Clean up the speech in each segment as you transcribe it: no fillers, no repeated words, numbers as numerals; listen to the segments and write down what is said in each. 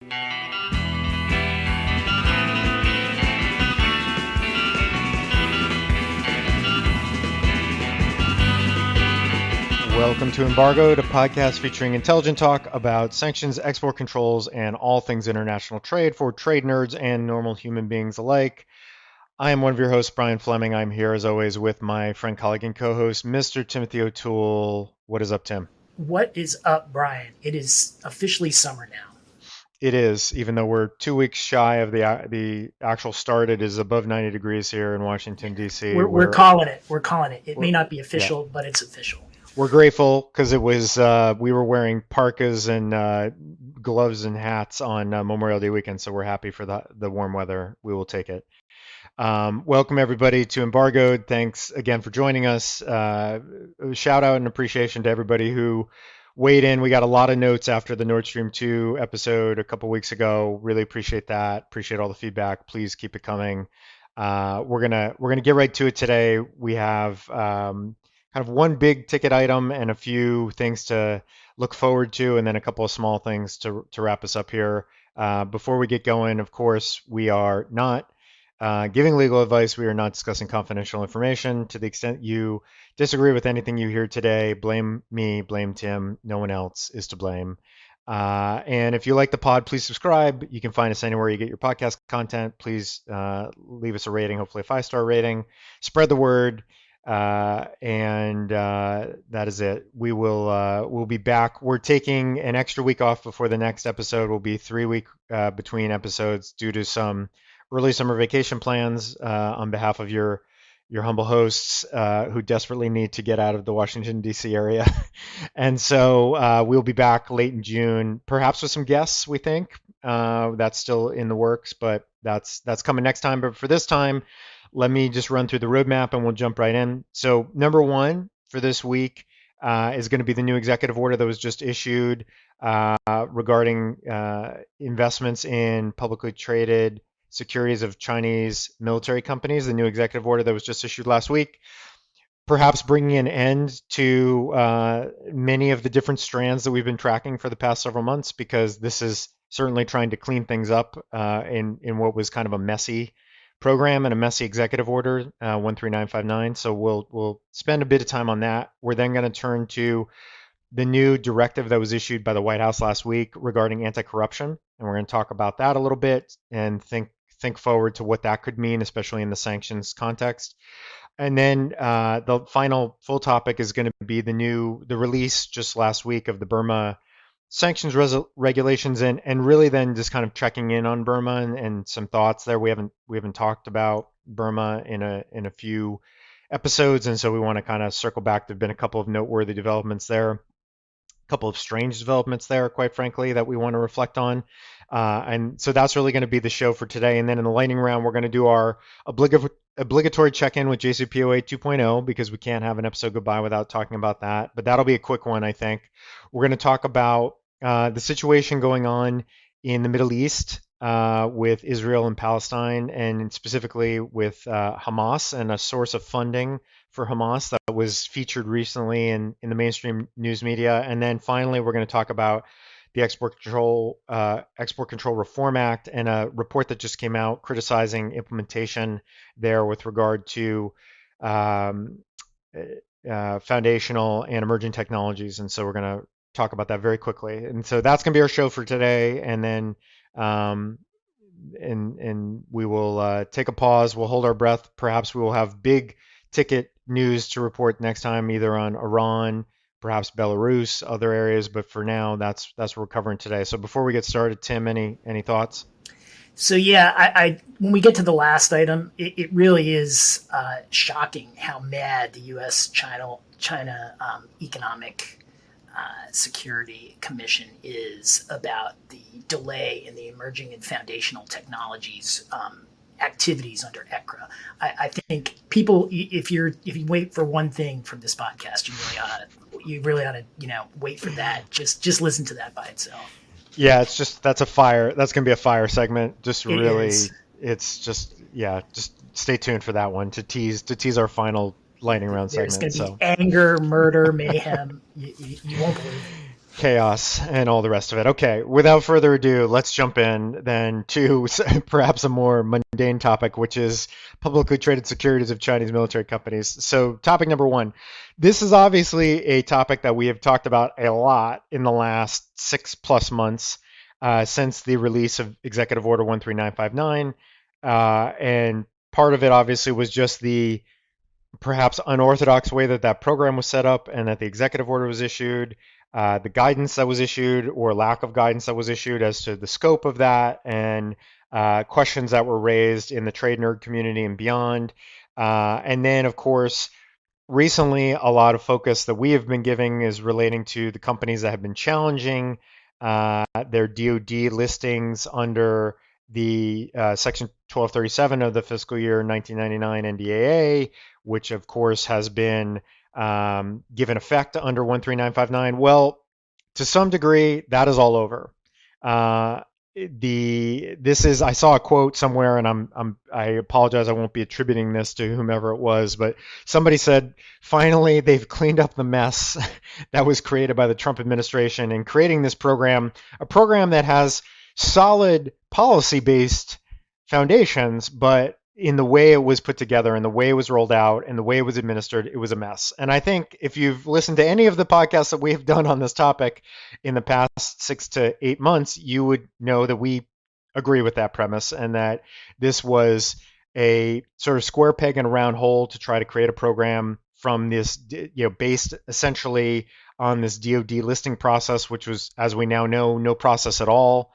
Welcome to Embargoed, a podcast featuring intelligent talk about sanctions, export controls, and all things international trade for trade nerds and normal human beings alike. I am one of your hosts, Brian Fleming. I'm here as always with my friend, colleague, and co-host, Mr. Timothy O'Toole. What is up, Tim? What is up, Brian? It is officially summer now. It is, even though we're 2 weeks shy of the actual start. It is above 90 degrees here in Washington, D.C. We're calling it. We're calling it. It may not be official, yeah. But it's official. We're grateful because it was we were wearing parkas and gloves and hats on Memorial Day weekend, so we're happy for the warm weather. We will take it. Welcome everybody to Embargoed. Thanks again for joining us. Shout out and appreciation to everybody who weighed in. We got a lot of notes after the Nord Stream 2 episode a couple weeks ago. Really appreciate that. Appreciate all the feedback. Please keep it coming. We're gonna get right to it today. We have kind of one big ticket item and a few things to look forward to, and then a couple of small things to wrap us up here. Before we get going, of course, we are not giving legal advice. We are not discussing confidential information. To the extent you disagree with anything you hear today, blame me, blame Tim. No one else is to blame. And if you like the pod, please subscribe. You can find us anywhere you get your podcast content. Please leave us a rating, hopefully a 5-star rating. Spread the word. And that is it. We'll be back. We're taking an extra week off before the next episode. We'll be 3 week between episodes due to some early summer vacation plans on behalf of your humble hosts who desperately need to get out of the Washington, D.C. area. And so we'll be back late in June, perhaps with some guests, we think. That's still in the works, but that's coming next time. But for this time, let me just run through the roadmap and we'll jump right in. So number one for this week is going to be the new executive order that was just issued regarding investments in publicly traded securities of Chinese military companies, the new executive order that was just issued last week, perhaps bringing an end to many of the different strands that we've been tracking for the past several months, because this is certainly trying to clean things up in what was kind of a messy program and a messy executive order, 13959. So we'll spend a bit of time on that. We're then going to turn to the new directive that was issued by the White House last week regarding anti-corruption, and we're going to talk about that a little bit and think forward to what that could mean, especially in the sanctions context. And then the final full topic is going to be the release just last week of the Burma sanctions regulations, and really then just kind of checking in on Burma and some thoughts there. We haven't talked about Burma in a few episodes, and so we want to kind of circle back. There've been a couple of noteworthy developments there, a couple of strange developments there, quite frankly, that we want to reflect on. And so that's really going to be the show for today. And then in the lightning round, we're going to do our obligatory check-in with JCPOA 2.0, because we can't have an episode go by without talking about that. But that'll be a quick one, I think. We're going to talk about the situation going on in the Middle East with Israel and Palestine, and specifically with Hamas and a source of funding for Hamas that was featured recently in the mainstream news media. And then finally, we're going to talk about the Export Control Reform Act and a report that just came out criticizing implementation there with regard to foundational and emerging technologies. And so we're going to talk about that very quickly. And so that's going to be our show for today. And then and we will take a pause. We'll hold our breath. Perhaps we will have big ticket news to report next time, either on Iran, perhaps Belarus, other areas. But for now, that's what we're covering today. So before we get started, Tim, any thoughts? So yeah, I when we get to the last item, it really is shocking how mad the U.S.-China Economic Security Commission is about the delay in the emerging and foundational technologies activities under ECRA. I think people, if you wait for one thing from this podcast, you really ought to wait for that. Just listen to that by itself. Yeah, that's going to be a fire segment. Just stay tuned for that one to tease our final lightning round There's segment. There's going to be anger, murder, mayhem. You won't believe it. chaos and all the rest of it. Okay, without further ado, let's jump in then to perhaps a more mundane topic, which is publicly traded securities of Chinese military companies. So, topic number one. This is obviously a topic that we have talked about a lot in the last 6+ months since the release of Executive Order 13959. And part of it obviously was just the perhaps unorthodox way that that program was set up and that the executive order was issued, the guidance that was issued or lack of guidance that was issued as to the scope of that, and questions that were raised in the trade nerd community and beyond. And then, of course, recently, a lot of focus that we have been giving is relating to the companies that have been challenging their DoD listings under the Section 1237 of the fiscal year 1999 NDAA, which of course has been given effect under 13959. Well, to some degree, that is all over. Uh, this is I saw a quote somewhere, and I apologize, I won't be attributing this to whomever it was, but somebody said finally they've cleaned up the mess that was created by the Trump administration in creating this program, a program that has solid policy based foundations, but in the way it was put together and the way it was rolled out and the way it was administered, it was a mess. And I think if you've listened to any of the podcasts that we've done on this topic in the past 6 to 8 months, you would know that we agree with that premise and that this was a sort of square peg in a round hole to try to create a program from this, based essentially on this DoD listing process, which was, as we now know, no process at all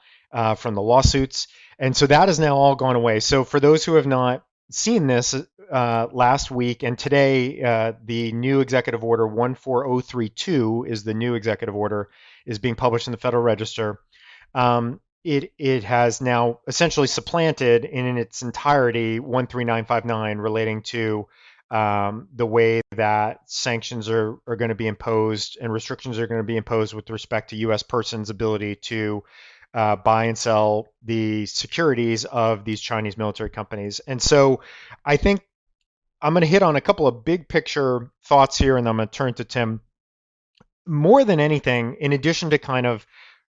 from the lawsuits. And so that has now all gone away. So for those who have not seen this, last week and today, the new executive order 14032 is the new executive order, is being published in the Federal Register. It has now essentially supplanted in its entirety 13959 relating to the way that sanctions are going to be imposed and restrictions are going to be imposed with respect to U.S. persons' ability to buy and sell the securities of these Chinese military companies. And so I think I'm going to hit on a couple of big picture thoughts here, and I'm going to turn to Tim. More than anything, in addition to kind of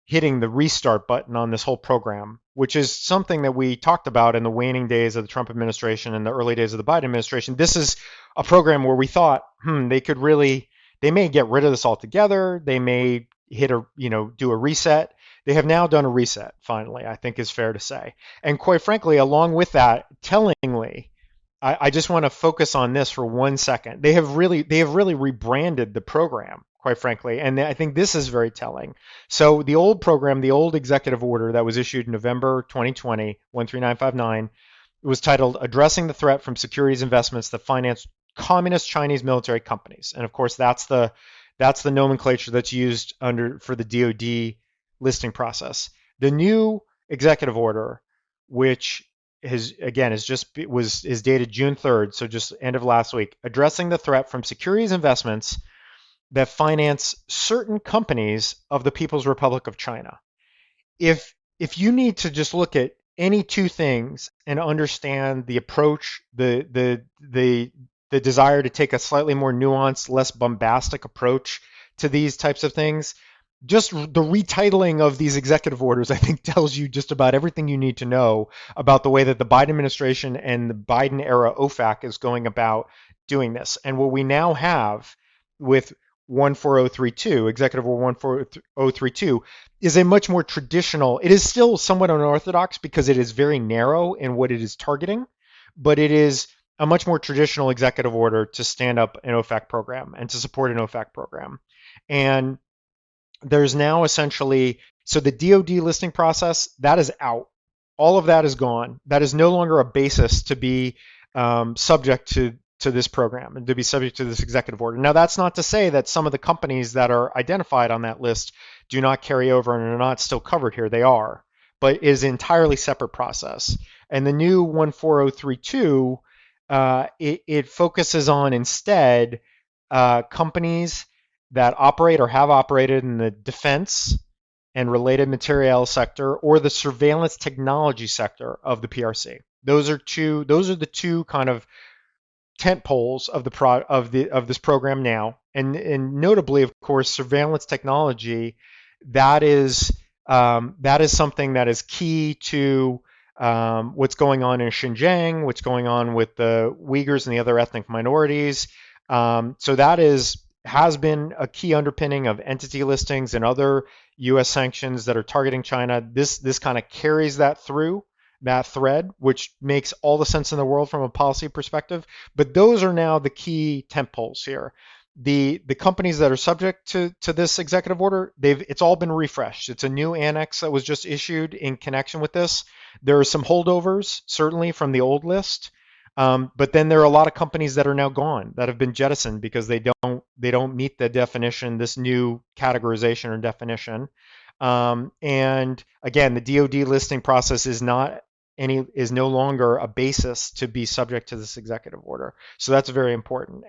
hitting the restart button on this whole program, which is something that we talked about in the waning days of the Trump administration and the early days of the Biden administration, this is a program where we thought, they may get rid of this altogether. They may do a reset. They have now done a reset, finally, I think is fair to say. And quite frankly, along with that, tellingly, I just want to focus on this for 1 second. They have really rebranded the program, quite frankly, and I think this is very telling. So the old program, the old executive order that was issued in November 2020, 13959, was titled "Addressing the Threat from Securities Investments That Finance Communist Chinese Military Companies," and of course that's the nomenclature that's used for the DoD listing process. The new executive order, which is dated June 3rd, so just end of last week, addressing the threat from securities investments that finance certain companies of the People's Republic of China. If you need to just look at any two things and understand the approach, the desire to take a slightly more nuanced, less bombastic approach to these types of things, just the retitling of these executive orders, I think, tells you just about everything you need to know about the way that the Biden administration and the Biden era OFAC is going about doing this. And what we now have with 14032, Executive Order 14032, is a much more traditional, it is still somewhat unorthodox because it is very narrow in what it is targeting, but it is a much more traditional executive order to stand up an OFAC program and to support an OFAC program. And there's now essentially, so the DoD listing process, that is out. All of that is gone. That is no longer a basis to be subject to this program and to be subject to this executive order. Now, that's not to say that some of the companies that are identified on that list do not carry over and are not still covered here. They are, but it is an entirely separate process. And the new 14032, it focuses on instead companies that operate or have operated in the defense and related material sector or the surveillance technology sector of the PRC. Those are the two kind of tent poles of this program now. And notably, of course, surveillance technology that is something that is key to what's going on in Xinjiang, what's going on with the Uyghurs and the other ethnic minorities. So that has been a key underpinning of entity listings and other U.S. sanctions that are targeting China. This kind of carries that through that thread, which makes all the sense in the world from a policy perspective. But those are now the key tentpoles here. The companies that are subject to this executive order, it's all been refreshed. It's a new annex that was just issued in connection with this. There are some holdovers certainly from the old list, but then there are a lot of companies that are now gone, that have been jettisoned because they don't meet the definition, this new categorization or definition. And again, the DoD listing process is no longer a basis to be subject to this executive order. So that's very important.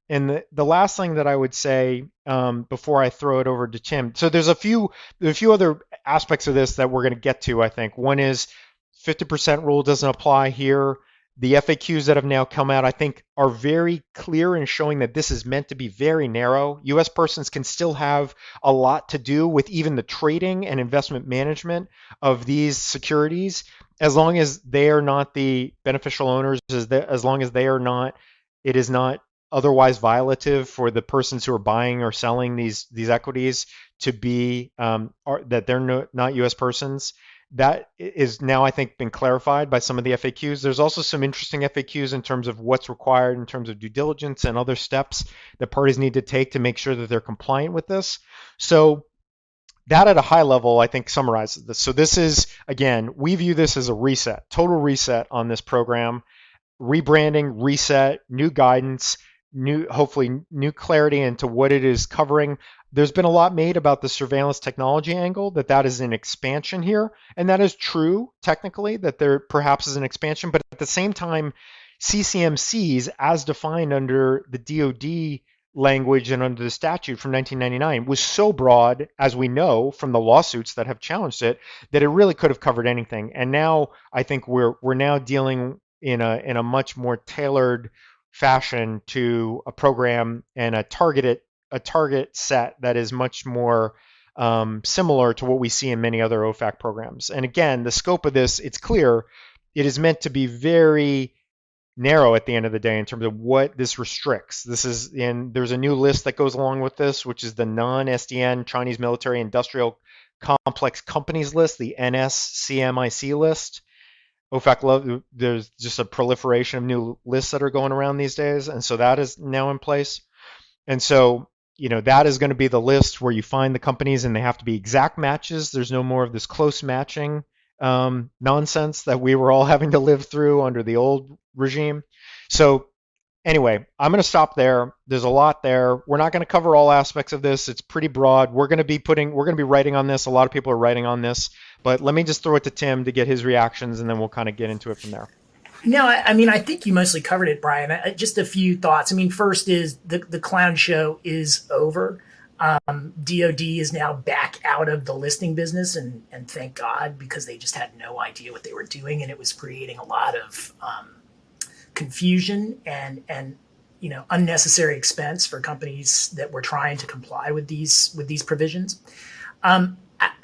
And the last thing that I would say before I throw it over to Tim, so there's a few other aspects of this that we're going to get to. I think one is 50% rule doesn't apply here. The FAQs that have now come out, I think, are very clear in showing that this is meant to be very narrow. U.S. persons can still have a lot to do with even the trading and investment management of these securities, as long as they are not the beneficial owners, as long as it is not otherwise violative for the persons who are buying or selling these equities to be that they're not U.S. persons. That is now, I think, been clarified by some of the FAQs. There's also some interesting FAQs in terms of what's required in terms of due diligence and other steps that parties need to take to make sure that they're compliant with this. So that at a high level, I think, summarizes this. So this is, again, we view this as a reset, total reset on this program, rebranding, reset, new guidance, hopefully new clarity into what it is covering. There's been a lot made about the surveillance technology angle, that is an expansion here. And that is true, technically, that there perhaps is an expansion. But at the same time, CCMCs, as defined under the DoD language and under the statute from 1999, was so broad, as we know from the lawsuits that have challenged it, that it really could have covered anything. And now I think we're now dealing in a much more tailored fashion to a program and a target set that is much more similar to what we see in many other OFAC programs. And again, the scope of this, it's clear, it is meant to be very narrow at the end of the day in terms of what this restricts. There's a new list that goes along with this, which is the non-SDN Chinese Military Industrial Complex Companies list, the NSCMIC list. OFAC, there's just a proliferation of new lists that are going around these days, and so that is now in place. And so, that is going to be the list where you find the companies and they have to be exact matches. There's no more of this close matching nonsense that we were all having to live through under the old regime. So anyway, I'm going to stop there. There's a lot there. We're not going to cover all aspects of this. It's pretty broad. We're going to be writing on this. A lot of people are writing on this, but let me just throw it to Tim to get his reactions, and then we'll kind of get into it from there. No, I mean, I think you mostly covered it, Brian. Just a few thoughts. I mean, first is the clown show is over. DOD is now back out of the listing business, and thank God, because they just had no idea what they were doing, and it was creating a lot of confusion and unnecessary expense for companies that were trying to comply with these provisions.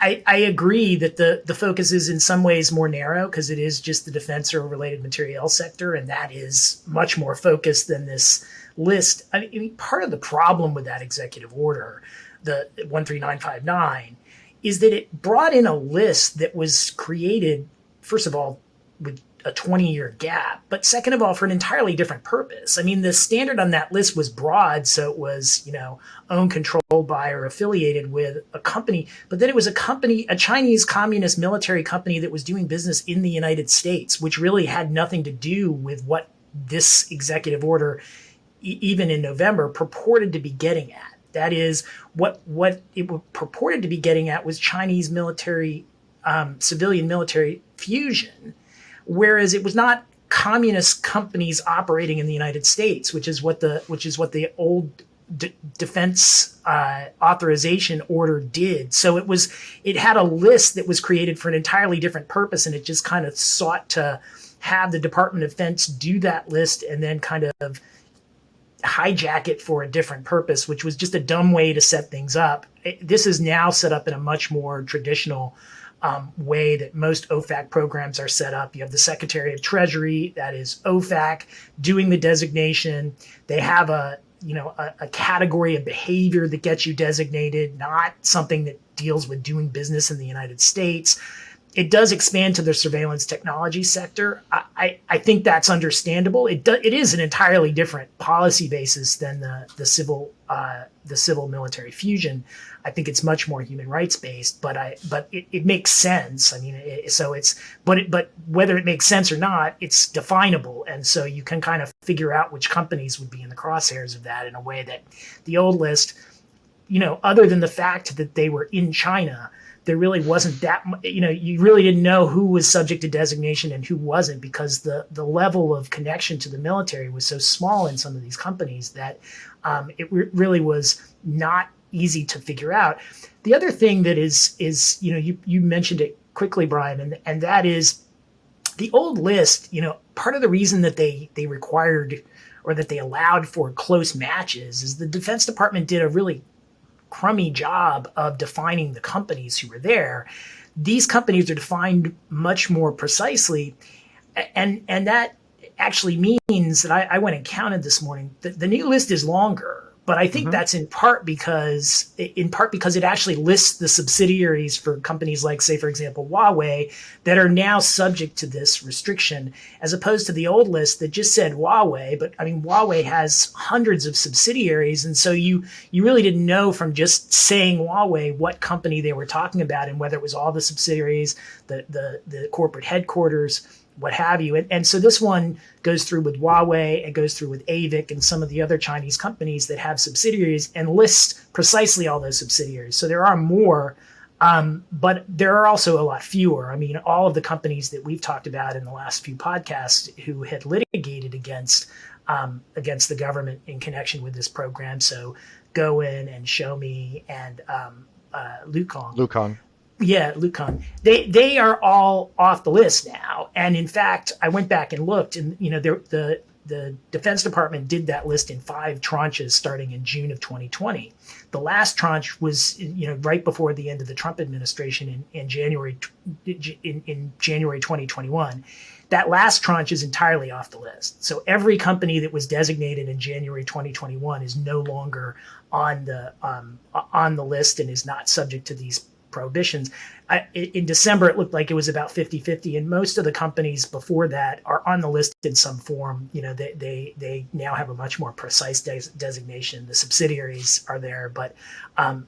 I agree that the focus is in some ways more narrow because it is just the defense or related materiel sector, and that is much more focused than this list. I mean, part of the problem with that executive order, the 13959, is that it brought in a list that was created, first of all, with a 20-year gap, but second of all, for an entirely different purpose. I mean, the standard on that list was broad, so it was, owned, controlled by, or affiliated with a company, but then it was a Chinese communist military company that was doing business in the United States, which really had nothing to do with what this executive order, even in November, purported to be getting at. That is, what it purported to be getting at was Chinese military, civilian military fusion, whereas it was not communist companies operating in the United States, which is what the old defense authorization order did. So it had a list that was created for an entirely different purpose, and it just kind of sought to have the Department of Defense do that list and then kind of hijack it for a different purpose, which was just a dumb way to set things up. This is now set up in a much more traditional way that most OFAC programs are set up. You have the Secretary of Treasury, that is OFAC, doing the designation. They have a category of behavior that gets you designated, not something that deals with doing business in the United States. It does expand to the surveillance technology sector. I think that's understandable. It is an entirely different policy basis than the civil military fusion. I think it's much more human rights based, but it makes sense. I mean, but whether it makes sense or not, it's definable, and so you can kind of figure out which companies would be in the crosshairs of that in a way that the old list, other than the fact that they were in China, there really wasn't that, you really didn't know who was subject to designation and who wasn't, because the level of connection to the military was so small in some of these companies that really was not easy to figure out. The other thing that is you mentioned it quickly, Brian, and that is the old list. Part of the reason that they required, or that they allowed for close matches, is the Defense Department did a really crummy job of defining the companies who were there. These companies are defined much more precisely, and that actually means that I went and counted this morning. The new list is longer, but I think that's in part because it actually lists the subsidiaries for companies like, say, for example, Huawei, that are now subject to this restriction, as opposed to the old list that just said Huawei. But I mean, Huawei has hundreds of subsidiaries, and so you really didn't know from just saying Huawei what company they were talking about, and whether it was all the subsidiaries, the corporate headquarters, what have you. And so this one goes through with Huawei, it goes through with AVIC and some of the other Chinese companies that have subsidiaries, and lists precisely all those subsidiaries. So there are more, but there are also a lot fewer. I mean, all of the companies that we've talked about in the last few podcasts who had litigated against the government in connection with this program, so Goin and Xiaomi and Lukong. Yeah, Lucan. They are all off the list now, and in fact, I went back and looked, and the Defense Department did that list in 5 tranches starting in June of 2020. The last tranche was right before the end of the Trump administration in January 2021. That last tranche is entirely off the list. So every company that was designated in January 2021 is no longer on the list and is not subject to these prohibitions. In December, it looked like it was about 50-50, and most of the companies before that are on the list in some form. They now have a much more precise designation. The subsidiaries are there, but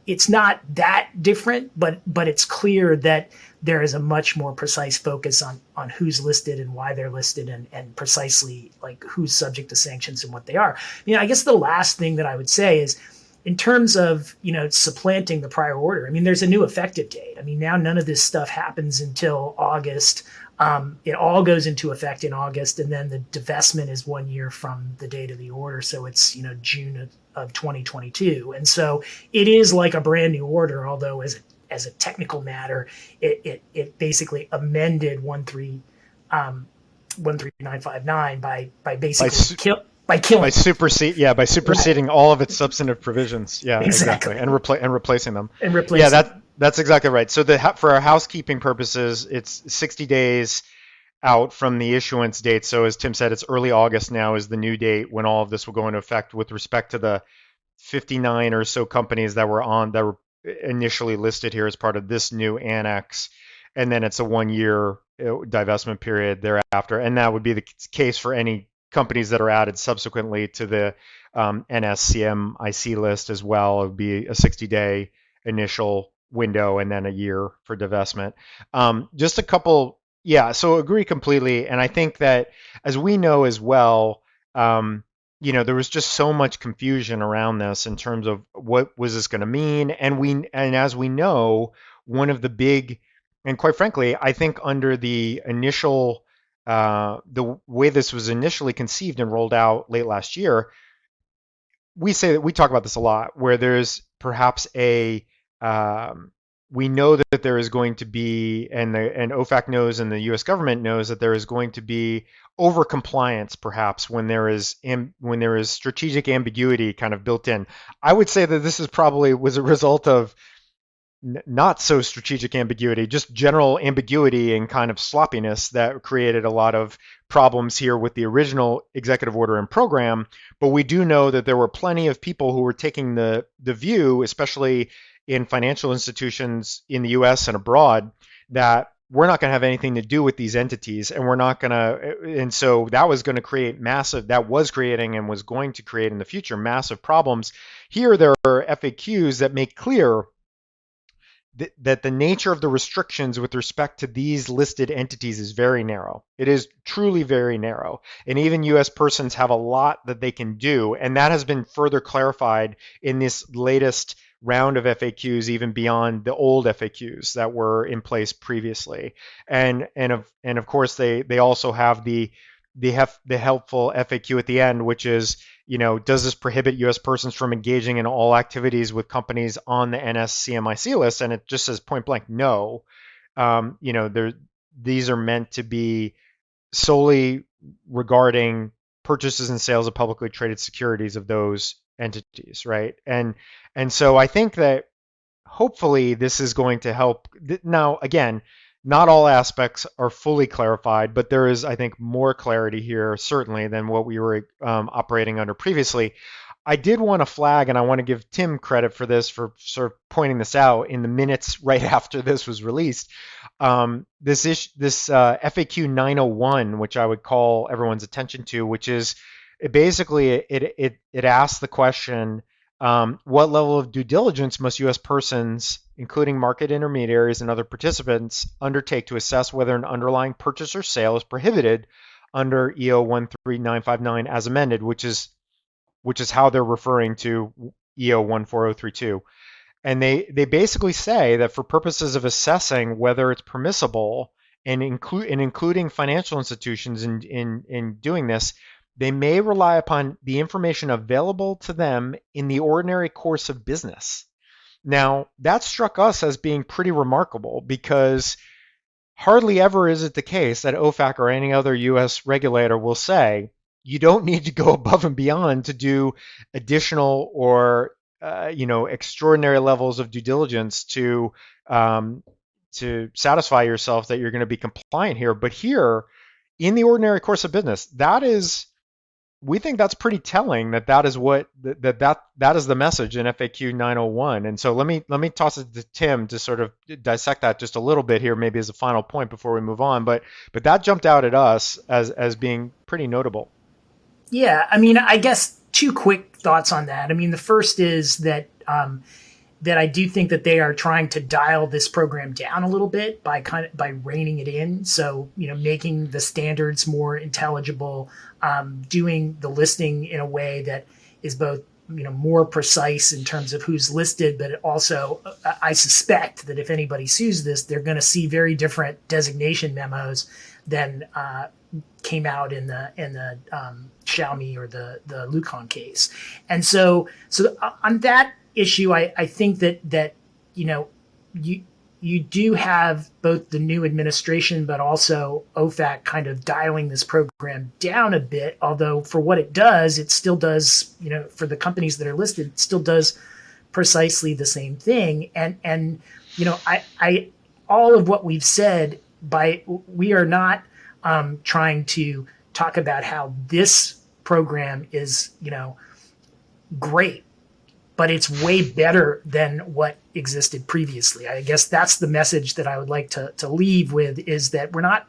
it's not that different. But it's clear that there is a much more precise focus on who's listed and why they're listed, and precisely like who's subject to sanctions and what they are. I guess the last thing that I would say is, in terms of supplanting the prior order, I mean, there's a new effective date. I mean, now none of this stuff happens until August. It all goes into effect in August, and then the divestment is 1 year from the date of the order, so it's June of 2022. And so it is like a brand new order, although as a technical matter, it basically amended 13959 by basically by superseding all of its substantive provisions. Yeah, exactly. And replacing them. That's exactly right. So for our housekeeping purposes, it's 60 days out from the issuance date. So as Tim said, it's early August now is the new date when all of this will go into effect with respect to the 59 or so companies that were initially listed here as part of this new annex. And then it's a 1 year divestment period thereafter. And that would be the case for any companies that are added subsequently to the NSCMIC list as well. It would be a 60-day initial window and then a year for divestment. Just a couple, so agree completely. And I think that, as we know as well, there was just so much confusion around this in terms of what was this going to mean. And as we know, one of the big, and quite frankly, I think under the initial the way this was initially conceived and rolled out late last year, we talk about this a lot, where there's perhaps a we know that there is going to be, and OFAC knows, and the U.S. government knows that there is going to be over compliance, perhaps when there is strategic ambiguity kind of built in. I would say that this is probably was a result of not so strategic ambiguity, just general ambiguity and kind of sloppiness that created a lot of problems here with the original executive order and program. But we do know that there were plenty of people who were taking the view, especially in financial institutions in the US and abroad, that we're not going to have anything to do with these entities, and we're not going to, and so that was going to create massive, that was creating and was going to create in the future massive problems. Here there are FAQs that make clear that the nature of the restrictions with respect to these listed entities is very narrow. It is truly very narrow. And even US persons have a lot that they can do. And that has been further clarified in this latest round of FAQs, even beyond the old FAQs that were in place previously. And of course they also have the helpful FAQ at the end, which is, does this prohibit U.S. persons from engaging in all activities with companies on the NSCMIC list? And it just says point blank, no. These are meant to be solely regarding purchases and sales of publicly traded securities of those entities, right? And so I think that hopefully this is going to help. Now, again, not all aspects are fully clarified, but there is, I think, more clarity here, certainly, than what we were operating under previously. I did want to flag, and I want to give Tim credit for this, for sort of pointing this out in the minutes right after this was released. This FAQ 901, which I would call everyone's attention to, which is it asks the question, what level of due diligence must U.S. persons, including market intermediaries and other participants, undertake to assess whether an underlying purchase or sale is prohibited under EO 13959 as amended, which is how they're referring to EO 14032. And they basically say that for purposes of assessing whether it's permissible, and including financial institutions in doing this, they may rely upon the information available to them in the ordinary course of business. Now, that struck us as being pretty remarkable, because hardly ever is it the case that OFAC or any other U.S. regulator will say, you don't need to go above and beyond to do additional or extraordinary levels of due diligence to satisfy yourself that you're going to be compliant here. But here, in the ordinary course of business, we think that's pretty telling that is what that is the message in FAQ 901. And so let me toss it to Tim to sort of dissect that just a little bit here, maybe as a final point before we move on. But that jumped out at us as being pretty notable. Yeah, I mean, I guess two quick thoughts on that. I mean, the first is that that I do think that they are trying to dial this program down a little bit by reining it in. So, making the standards more intelligible, doing the listing in a way that is both, more precise in terms of who's listed, but also I suspect that if anybody sues this, they're going to see very different designation memos than came out in the Xiaomi or the Lucan case. And so on that issue, I think that you do have both the new administration, but also OFAC kind of dialing this program down a bit. Although for what it still does, for the companies that are listed, it still does precisely the same thing. And I all of what we've said, we are not trying to talk about how this program is, great, but it's way better than what existed previously. I guess that's the message that I would like to leave with, is that we're not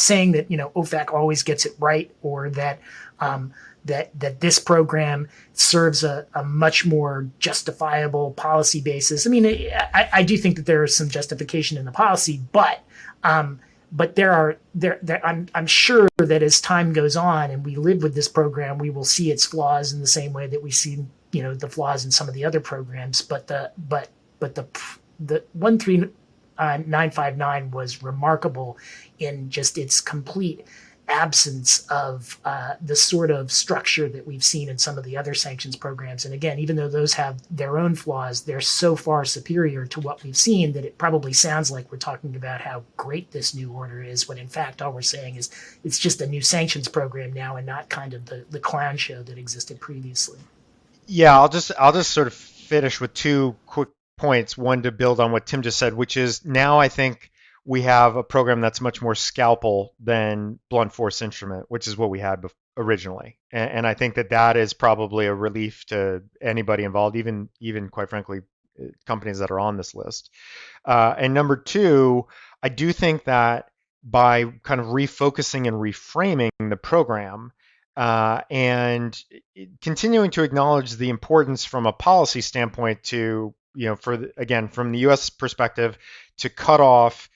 saying that OFAC always gets it right, or that that this program serves a much more justifiable policy basis. I mean, I do think that there is some justification in the policy, but I'm sure that as time goes on and we live with this program, we will see its flaws in the same way that we see the flaws in some of the other programs. But the 13959 was remarkable in just its complete absence of the sort of structure that we've seen in some of the other sanctions programs. And again, even though those have their own flaws, they're so far superior to what we've seen that it probably sounds like we're talking about how great this new order is, when in fact all we're saying is it's just a new sanctions program now and not kind of the clown show that existed previously. Yeah, I'll just sort of finish with two quick points. One to build on what Tim just said, which is now I think we have a program that's much more scalpel than blunt force instrument, which is what we had originally. And I think that that is probably a relief to anybody involved, even quite frankly, companies that are on this list. And number two, I do think that by kind of refocusing and reframing the program, and continuing to acknowledge the importance from a policy standpoint to, again, from the US perspective, to cut off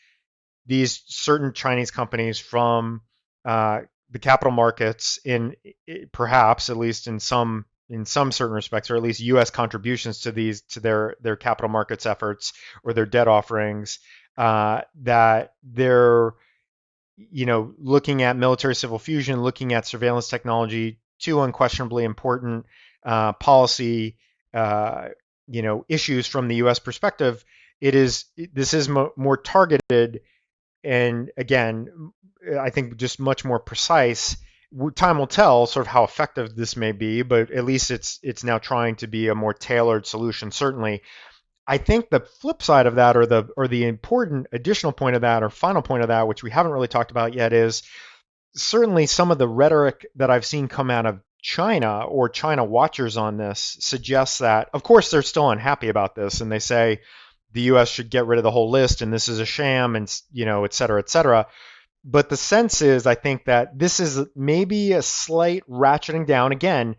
these certain Chinese companies from the capital markets in perhaps at least in some certain respects, or at least U.S. contributions to their capital markets efforts or their debt offerings, that they're looking at military civil fusion, looking at surveillance technology, two unquestionably important policy issues from the U.S. perspective. This is more targeted, and again, I think just much more precise. Time will tell sort of how effective this may be, but at least it's now trying to be a more tailored solution. Certainly, I think the flip side of that, or the important additional point of that, or final point of that, which we haven't really talked about yet, is certainly some of the rhetoric that I've seen come out of China or China watchers on this suggests that, of course, they're still unhappy about this, and they say the U.S. should get rid of the whole list, and this is a sham, and et cetera, et cetera. But the sense is, I think that this is maybe a slight ratcheting down, again,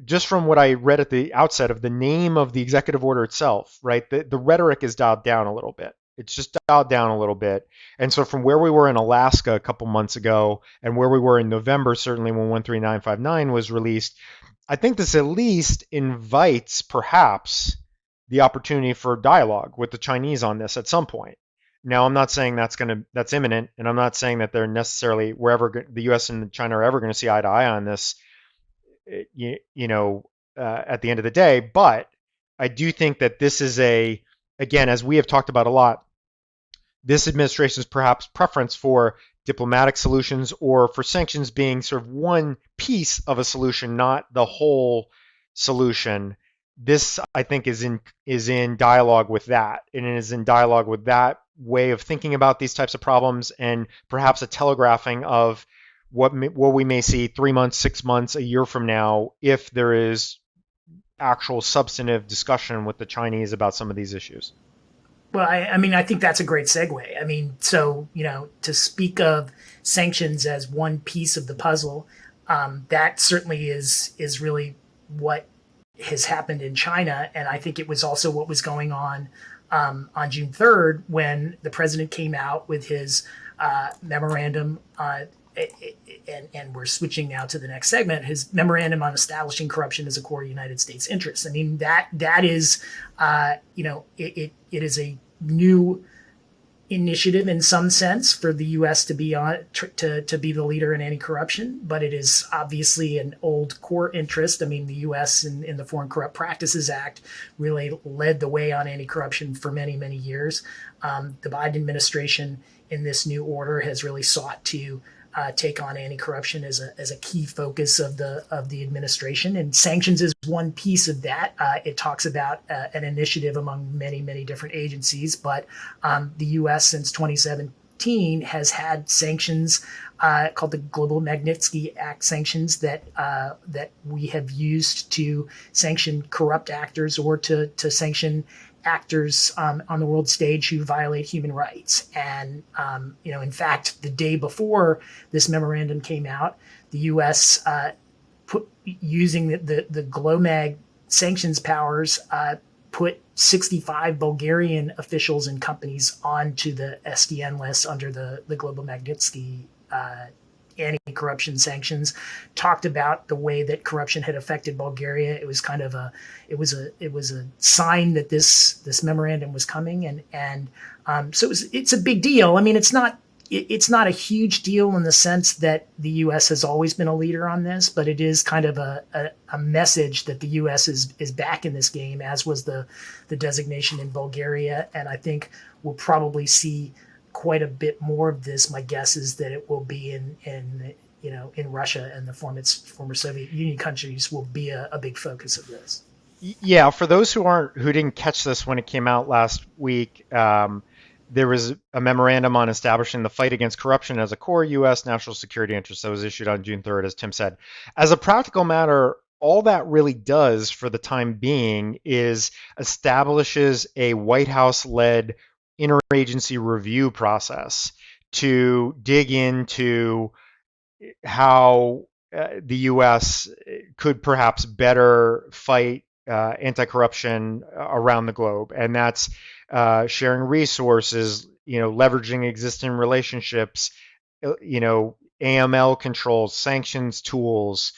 just from what I read at the outset of the name of the executive order itself, right? The rhetoric is dialed down a little bit. It's just dialed down a little bit. And so from where we were in Alaska a couple months ago and where we were in November, certainly when 13959 was released, I think this at least invites perhaps the opportunity for dialogue with the Chinese on this at some point. Now, I'm not saying that's imminent, and I'm not saying that they're necessarily wherever the U.S. and China are ever going to see eye to eye on this, at the end of the day. But I do think that this is again, as we have talked about a lot, this administration's perhaps preference for diplomatic solutions or for sanctions being sort of one piece of a solution, not the whole solution. This, I think, is in dialogue with that, and it is in dialogue with that way of thinking about these types of problems, and perhaps a telegraphing of what we may see 3 months, 6 months, a year from now, if there is actual substantive discussion with the Chinese about some of these issues. Well, I mean, I think that's a great segue. I mean, so, to speak of sanctions as one piece of the puzzle, that certainly is really what has happened in China. And I think it was also what was going on June 3rd when the president came out with his memorandum, and we're switching now to the next segment, his memorandum on establishing corruption as a core United States interest. I mean, that is, it is a new initiative in some sense for the U.S. to be to be the leader in anti-corruption, but it is obviously an old core interest. I mean, the U.S. in the Foreign Corrupt Practices Act really led the way on anti-corruption for many, many years. The Biden administration in this new order has really sought to take on anti-corruption as a key focus of the administration, and sanctions is one piece of that. It talks about an initiative among many, many different agencies, but the U.S. since 2017 has had sanctions called the Global Magnitsky Act sanctions that we have used to sanction corrupt actors or to sanction actors on the world stage who violate human rights. And, in fact, the day before this memorandum came out, the U.S. Using the GLOMAG sanctions powers, put 65 Bulgarian officials and companies onto the SDN list under the Global Magnitsky anti-corruption sanctions. Talked about the way that corruption had affected Bulgaria. It was kind of a sign that this memorandum was coming, and so it's a big deal. I mean, it's not it's not a huge deal in the sense that the U.S. has always been a leader on this, but it is kind of a message that the U.S. is back in this game, as was the designation in Bulgaria. And I think we'll probably see quite a bit more of this. My guess is that it will be in Russia and the former Soviet Union countries will be a big focus of this. Yeah, for those who didn't catch this when it came out last week, there was a memorandum on establishing the fight against corruption as a core U.S. national security interest that was issued on June 3rd, as Tim said. As a practical matter, all that really does for the time being is establishes a White House-led interagency review process to dig into how the U.S. could perhaps better fight anti-corruption around the globe, and that's sharing resources, leveraging existing relationships, AML controls, sanctions tools,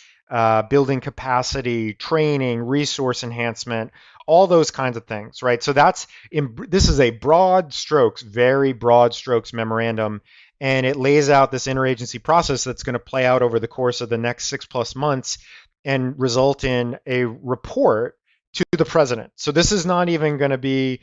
building capacity, training, resource enhancement, all those kinds of things, right? So this is a broad strokes, very broad strokes memorandum, and it lays out this interagency process that's going to play out over the course of the next 6+ months and result in a report to the president. So this is not even going to be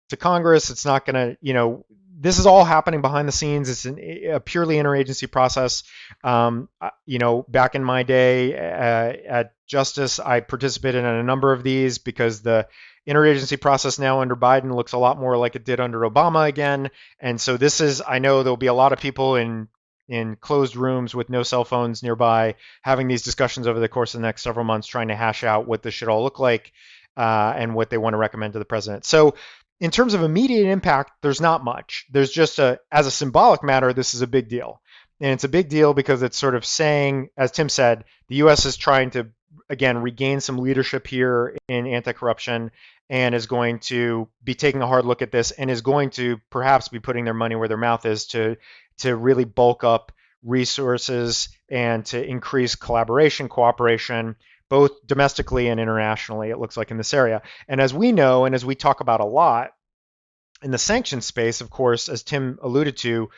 to Congress. It's not going to, this is all happening behind the scenes. It's a purely interagency process. Back in my day at Justice, I participated in a number of these because the interagency process now under Biden looks a lot more like it did under Obama again. And so I know there'll be a lot of people in closed rooms with no cell phones nearby having these discussions over the course of the next several months, trying to hash out what this should all look like and what they want to recommend to the president. So in terms of immediate impact, there's not much. There's just as a symbolic matter, this is a big deal. And it's a big deal because it's sort of saying, as Tim said, the U.S. is trying to, again, regain some leadership here in anti-corruption and is going to be taking a hard look at this and is going to perhaps be putting their money where their mouth is to really bulk up resources and to increase collaboration, cooperation, both domestically and internationally, it looks like, in this area. And as we know, and as we talk about a lot in the sanctions space, of course, as Tim alluded to,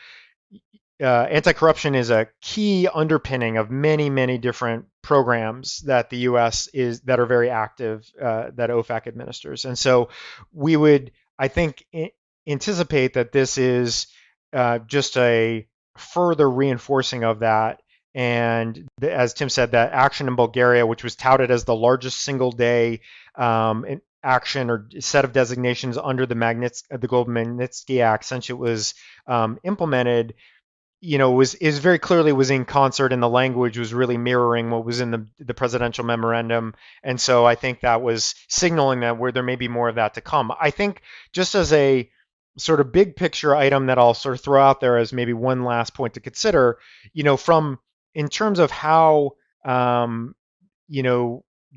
anti-corruption is a key underpinning of many, many different programs that the U.S. that are very active, that OFAC administers. And so we would, I think, anticipate that this is just a further reinforcing of that. And as Tim said, that action in Bulgaria, which was touted as the largest single day action or set of designations under the Global Magnitsky Act since it was implemented, is very clearly was in concert, and the language was really mirroring what was in the presidential memorandum. And so I think that was signaling that where there may be more of that to come. I think just as a sort of big picture item that I'll sort of throw out there as maybe one last point to consider, in terms of how, the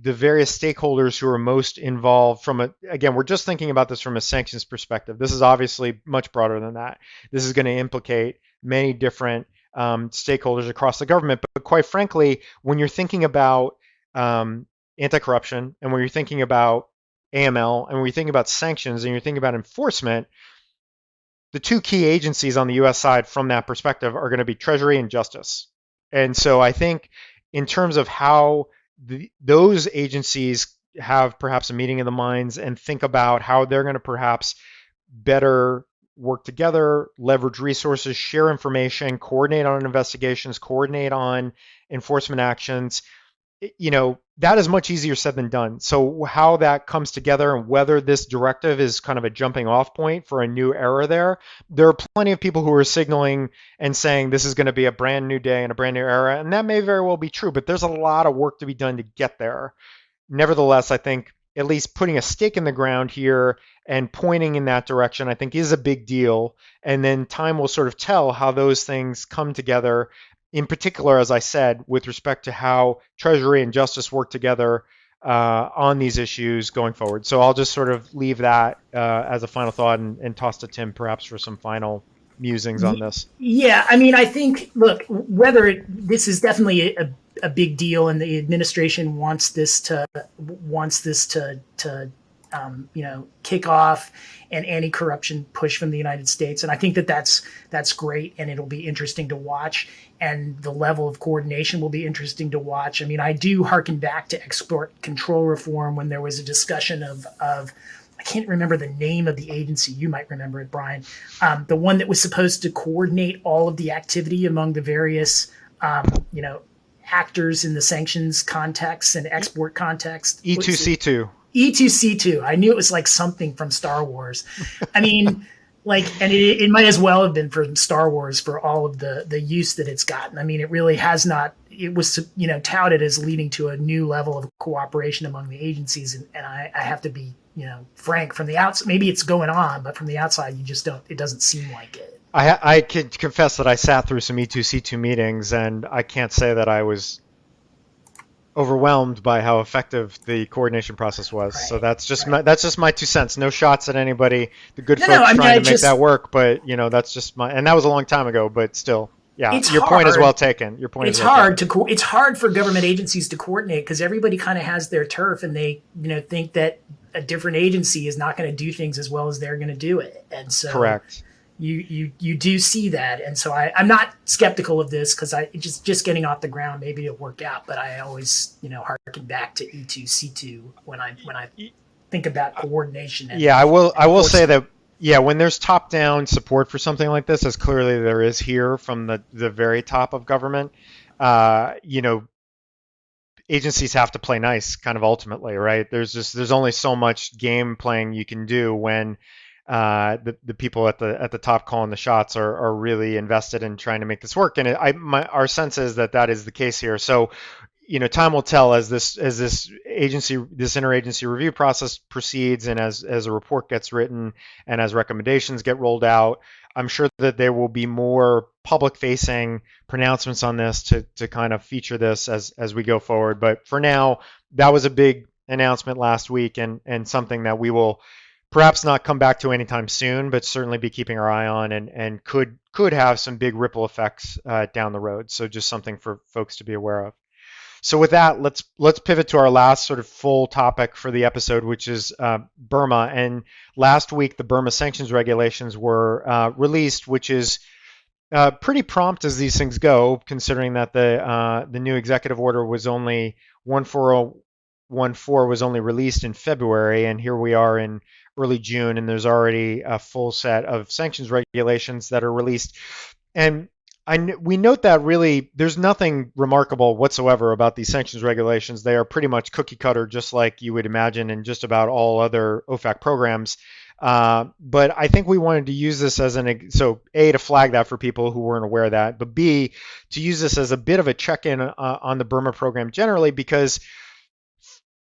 various stakeholders who are most involved again, we're just thinking about this from a sanctions perspective. This is obviously much broader than that. This is going to implicate many different stakeholders across the government. But quite frankly, when you're thinking about anti-corruption and when you're thinking about AML and when you're thinking about sanctions and you're thinking about enforcement, the two key agencies on the U.S. side from that perspective are going to be Treasury and Justice. And so I think in terms of how those agencies have perhaps a meeting of the minds and think about how they're going to perhaps better work together, leverage resources, share information, coordinate on investigations, coordinate on enforcement actions, that is much easier said than done. So how that comes together and whether this directive is kind of a jumping off point for a new era there are plenty of people who are signaling and saying this is going to be a brand new day and a brand new era. And that may very well be true, but there's a lot of work to be done to get there. Nevertheless, I think at least putting a stake in the ground here and pointing in that direction, I think is a big deal. And then time will sort of tell how those things come together. In particular, as I said, with respect to how Treasury and Justice work together on these issues going forward. So I'll just sort of leave that as a final thought and toss to Tim perhaps for some final musings on this. Yeah, I mean, I think, look, this is definitely a big deal, and the administration wants this to kick off an anti-corruption push from the United States, and I think that that's great, and it'll be interesting to watch, and the level of coordination will be interesting to watch. I mean, I do harken back to export control reform when there was a discussion of I can't remember the name of the agency. You might remember it, Brian. The one that was supposed to coordinate all of the activity among the various, actors in the sanctions context and export context. E2C2. E2C2. I knew it was like something from Star Wars. I mean, and it might as well have been from Star Wars for all of the use that it's gotten. I mean, it really has not. It was, touted as leading to a new level of cooperation among the agencies, and I have to be, frank, from the outside. Maybe it's going on, but from the outside, you just don't. It doesn't seem like it. I can confess that I sat through some E2C2 meetings, and I can't say that I was overwhelmed by how effective the coordination process was. Right. So that's just my 2 cents. No shots at anybody. The good folks I mean, trying to make that work, but that's just and that was a long time ago. But still, yeah, your point is well taken. It's hard for government agencies to coordinate because everybody kind of has their turf, and they think that a different agency is not going to do things as well as they're going to do it, and so correct. You do see that, and so I'm not skeptical of this because I just getting off the ground, maybe it'll work out. But I always harken back to E2C2 when I think about coordination. I will say that when there's top down support for something like this, as clearly there is here from the very top of government, agencies have to play nice, kind of ultimately, right? There's only so much game playing you can do when the people at the top calling the shots are really invested in trying to make this work, and our sense is that is the case here. So, time will tell as this interagency review process proceeds, and as a report gets written, and as recommendations get rolled out. I'm sure that there will be more public-facing pronouncements on this to kind of feature this as we go forward. But for now, that was a big announcement last week, and something that we will perhaps not come back to anytime soon, but certainly be keeping our eye on, and could have some big ripple effects down the road. So just something for folks to be aware of. So with that, let's pivot to our last sort of full topic for the episode, which is Burma. And last week, the Burma sanctions regulations were released, which is pretty prompt as these things go, considering that the new executive order was only 14014 was only released in February, and here we are in early June, and there's already a full set of sanctions regulations that are released. And we note that really there's nothing remarkable whatsoever about these sanctions regulations. They are pretty much cookie cutter, just like you would imagine in just about all other OFAC programs. But I think we wanted to use this as so A, to flag that for people who weren't aware of that, but B, to use this as a bit of a check-in on the Burma program generally, because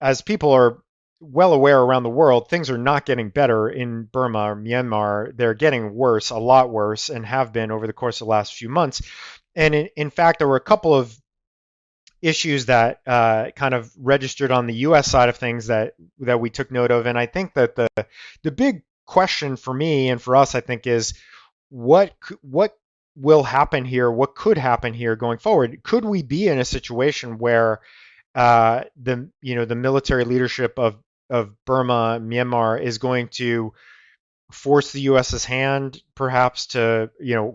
as people are well aware around the world, things are not getting better in Burma or Myanmar. They're getting worse, a lot worse, and have been over the course of the last few months. And in fact, there were a couple of issues that kind of registered on the U.S. side of things that we took note of. And I think that the big question for me and for us, I think, is what will happen here? What could happen here going forward? Could we be in a situation where the military leadership of Burma, Myanmar is going to force the U.S.'s hand, perhaps, to,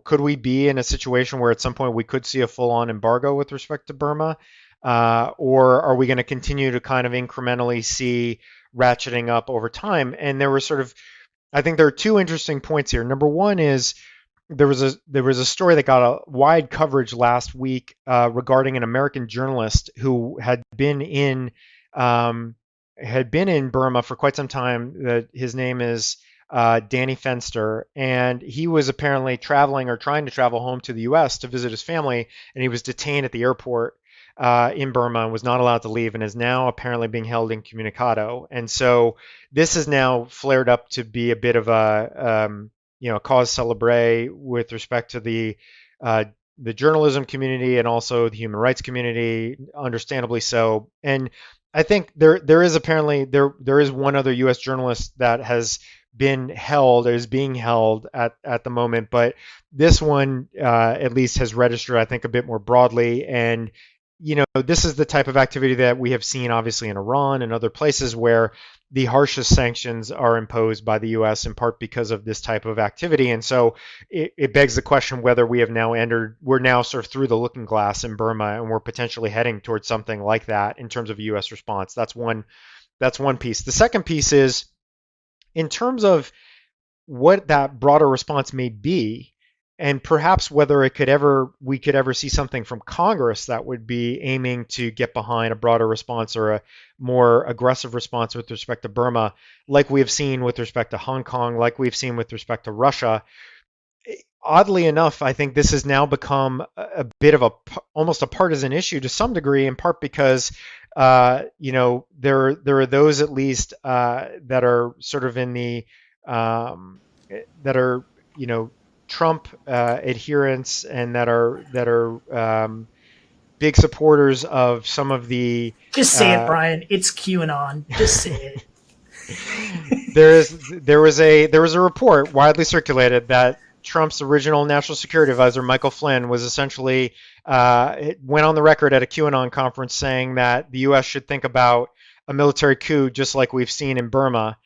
could we be in a situation where at some point we could see a full-on embargo with respect to Burma? Or are we going to continue to kind of incrementally see ratcheting up over time? And I think there are two interesting points here. Number one is there was a story that got a wide coverage last week regarding an American journalist who had been in Burma for quite some time. His name is Danny Fenster, and he was apparently traveling or trying to travel home to the U.S. to visit his family, and he was detained at the airport in Burma and was not allowed to leave, and is now apparently being held incommunicado. And so this has now flared up to be a bit of a cause célèbre with respect to the journalism community and also the human rights community, understandably so. And I think there is one other U.S. journalist that has been held, or is being held at the moment, but this one at least has registered, I think, a bit more broadly. And this is the type of activity that we have seen, obviously, in Iran and other places where the harshest sanctions are imposed by the U.S. in part because of this type of activity. And so it begs the question whether we're now sort of through the looking glass in Burma, and we're potentially heading towards something like that in terms of a U.S. response. That's one piece. The second piece is in terms of what that broader response may be, and perhaps whether we could ever see something from Congress that would be aiming to get behind a broader response or a more aggressive response with respect to Burma, like we have seen with respect to Hong Kong, like we've seen with respect to Russia. Oddly enough, I think this has now become a bit of almost a partisan issue to some degree, in part because there are those at least that are sort of in the that are Trump adherents and that are big supporters of some of the Just say it, uh, Brian. It's QAnon. Just say it. there was a report widely circulated that Trump's original national security advisor Michael Flynn was essentially went on the record at a QAnon conference saying that the U.S. should think about a military coup just like we've seen in Burma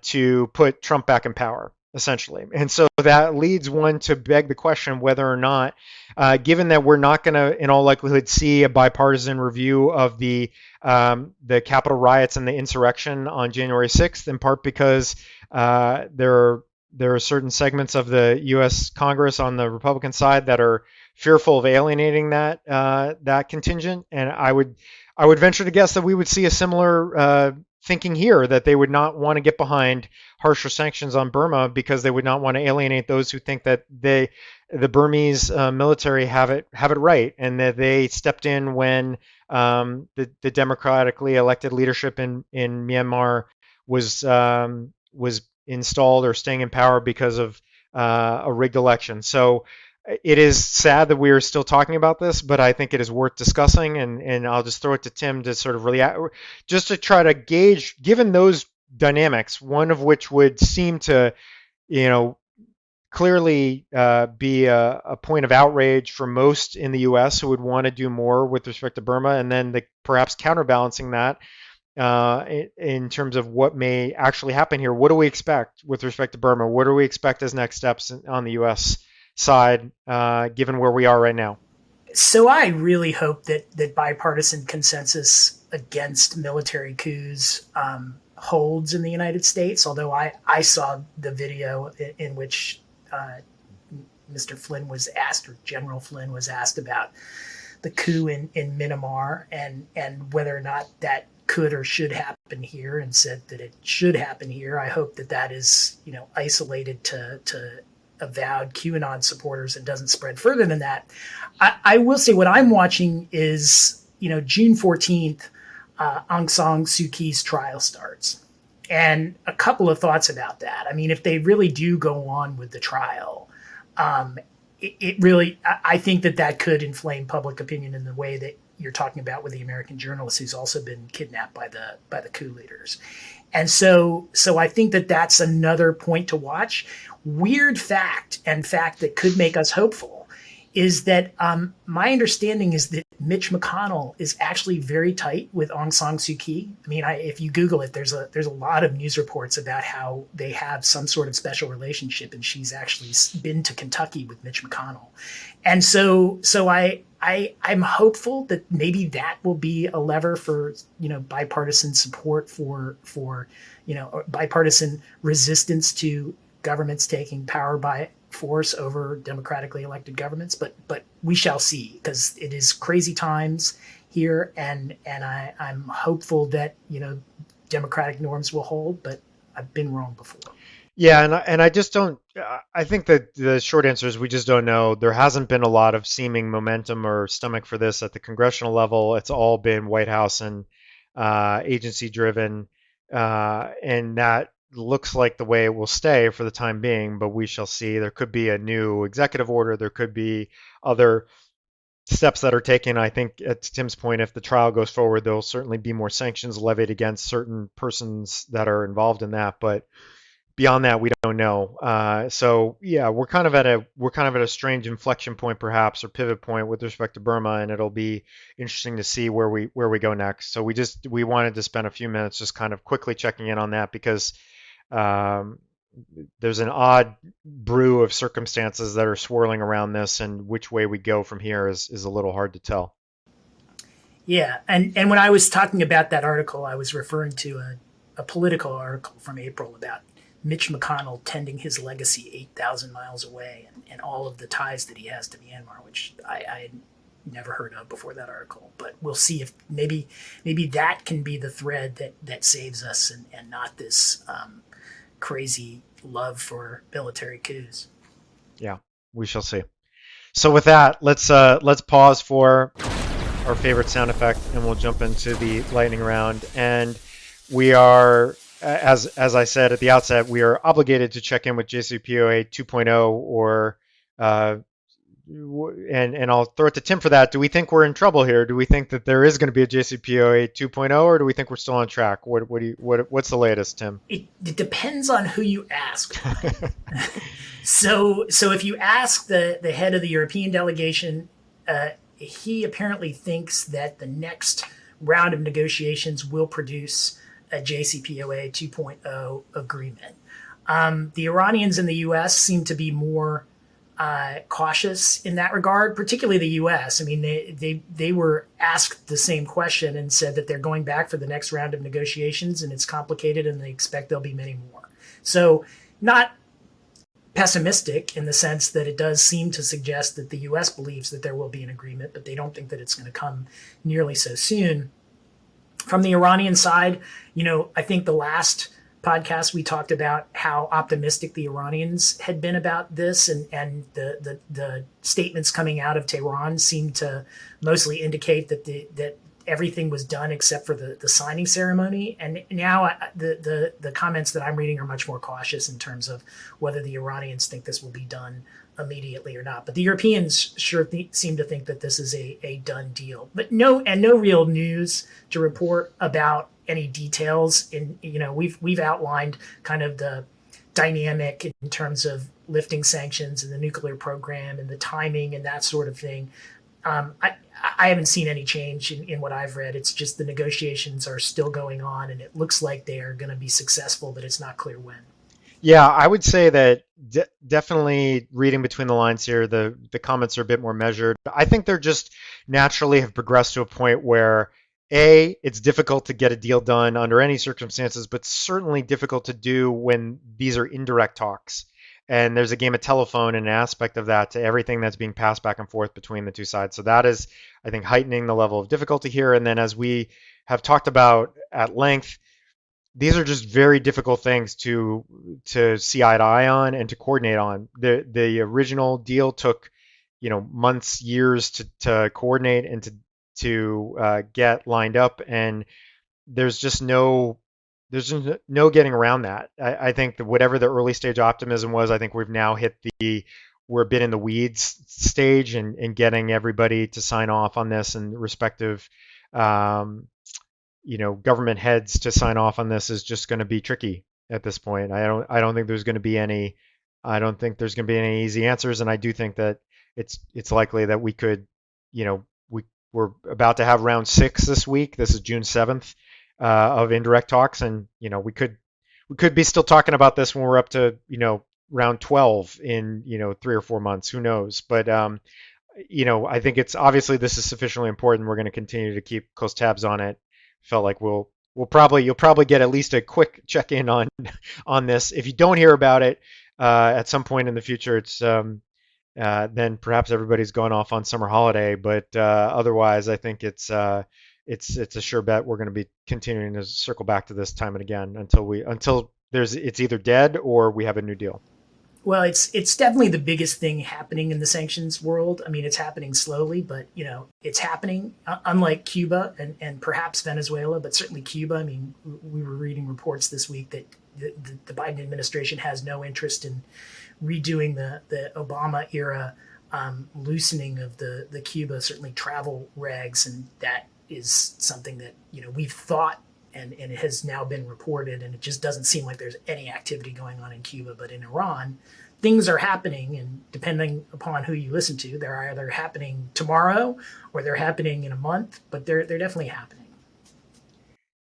to put Trump back in power, essentially. And so that leads one to beg the question whether or not, given that we're not going to, in all likelihood, see a bipartisan review of the Capitol riots and the insurrection on January 6th, in part because there are certain segments of the U.S. Congress on the Republican side that are fearful of alienating that contingent, and I would venture to guess that we would see a similar thinking here, that they would not want to get behind harsher sanctions on Burma because they would not want to alienate those who think that the Burmese military have it right, and that they stepped in when the democratically elected leadership in Myanmar was installed or staying in power because of a rigged election. So it is sad that we are still talking about this, but I think it is worth discussing. And I'll just throw it to Tim to sort of really just to try to gauge, given those dynamics, one of which would seem to, you know, clearly be a point of outrage for most in the U.S. who would want to do more with respect to Burma, and then perhaps counterbalancing that in terms of what may actually happen here. What do we expect with respect to Burma? What do we expect as next steps on the U.S. side, given where we are right now? So I really hope that bipartisan consensus against military coups holds in the United States. Although I saw the video in which Mr. Flynn was asked, or General Flynn was asked about the coup in Myanmar and whether or not that could or should happen here, and said that it should happen here. I hope that is isolated to avowed QAnon supporters and doesn't spread further than that. I will say what I'm watching is, June 14th, Aung San Suu Kyi's trial starts. And a couple of thoughts about that. I mean, if they really do go on with the trial, it really, I think that could inflame public opinion in the way that you're talking about with the American journalist who's also been kidnapped by the coup leaders. And so I think that's another point to watch. Weird fact that could make us hopeful is that my understanding is that Mitch McConnell is actually very tight with Aung San Suu Kyi. I mean, if you Google it, there's a lot of news reports about how they have some sort of special relationship, and she's actually been to Kentucky with Mitch McConnell. And so I'm hopeful that maybe that will be a lever for bipartisan support for bipartisan resistance to governments taking power by force over democratically elected governments. But we shall see, because it is crazy times here, and I'm hopeful that democratic norms will hold. But I've been wrong before. Yeah, and I just don't. I think that the short answer is we just don't know. There hasn't been a lot of seeming momentum or stomach for this at the congressional level. It's all been White House and agency driven, and that looks like the way it will stay for the time being. But we shall see. There could be a new executive order. There could be other steps that are taken. I think, at Tim's point, if the trial goes forward, there'll certainly be more sanctions levied against certain persons that are involved in that. But beyond that, we don't know. So yeah, we're kind of at a strange inflection point, perhaps, or pivot point with respect to Burma, and it'll be interesting to see where we go next. So we wanted to spend a few minutes just kind of quickly checking in on that because um, there's an odd brew of circumstances that are swirling around this, and which way we go from here is a little hard to tell. Yeah, and when I was talking about that article, I was referring to a political article from April about Mitch McConnell tending his legacy 8,000 miles away, and all of the ties that he has to Myanmar, which I had never heard of before that article. But we'll see if maybe that can be the thread that saves us, and not this crazy love for military coups. Yeah, we shall see. So with that, let's pause for our favorite sound effect, and we'll jump into the lightning round. And we are, as I said at the outset, we are obligated to check in with JCPOA 2.0, or uh, and I'll throw it to Tim for that. Do we think we're in trouble here? Do we think that there is going to be a JCPOA 2.0, or do we think we're still on track? What's the latest, Tim? It depends on who you ask, Brian. So if you ask the head of the European delegation, he apparently thinks that the next round of negotiations will produce a JCPOA 2.0 agreement. The Iranians in the U.S. seem to be more cautious in that regard, particularly the U.S. I mean, they were asked the same question and said that they're going back for the next round of negotiations, and it's complicated, and they expect there'll be many more. So, not pessimistic in the sense that it does seem to suggest that the U.S. believes that there will be an agreement, but they don't think that it's going to come nearly so soon. From the Iranian side, I think the last podcast we talked about how optimistic the Iranians had been about this, and the statements coming out of Tehran seemed to mostly indicate that everything was done except for the signing ceremony. And now the comments that I'm reading are much more cautious in terms of whether the Iranians think this will be done immediately or not. But the Europeans sure seem to think that this is a done deal. But no real news to report about any details. We've outlined kind of the dynamic in terms of lifting sanctions and the nuclear program and the timing and that sort of thing. I haven't seen any change in what I've read. It's just the negotiations are still going on, and it looks like they are going to be successful, but it's not clear when. Yeah, I would say that definitely reading between the lines here, the comments are a bit more measured. I think they're just naturally have progressed to a point where it's difficult to get a deal done under any circumstances, but certainly difficult to do when these are indirect talks. And there's a game of telephone and an aspect of that to everything that's being passed back and forth between the two sides. So that is, I think, heightening the level of difficulty here. And then as we have talked about at length, these are just very difficult things to see eye to eye on and to coordinate on. The original deal took, months, years to coordinate and to get lined up, and there's just no getting around that. I think that whatever the early stage optimism was, I think we've now hit we're a bit in the weeds stage, and getting everybody to sign off on this, and respective um, government heads to sign off on this is just going to be tricky at this point. I don't think there's going to be any I don't think there's going to be any easy answers, and I do think that it's likely that we could, we're about to have round 6 this week. This is June 7th of indirect talks, and we could be still talking about this when we're up to round 12 in 3 or 4 months. Who knows? But I think it's obviously this is sufficiently important. We're going to continue to keep close tabs on it. Felt like you'll probably get at least a quick check in on this. If you don't hear about it at some point in the future, it's then perhaps everybody's gone off on summer holiday. But otherwise, I think it's a sure bet we're going to be continuing to circle back to this time and again until it's either dead or we have a new deal. Well, it's definitely the biggest thing happening in the sanctions world. I mean, it's happening slowly, but it's happening. Unlike Cuba and perhaps Venezuela, but certainly Cuba. I mean, we were reading reports this week that the Biden administration has no interest in redoing the Obama era loosening of the Cuba certainly travel regs, and that is something that we've thought and it has now been reported, and it just doesn't seem like there's any activity going on in Cuba, but in Iran, things are happening, and depending upon who you listen to, they're either happening tomorrow or they're happening in a month, but they're definitely happening.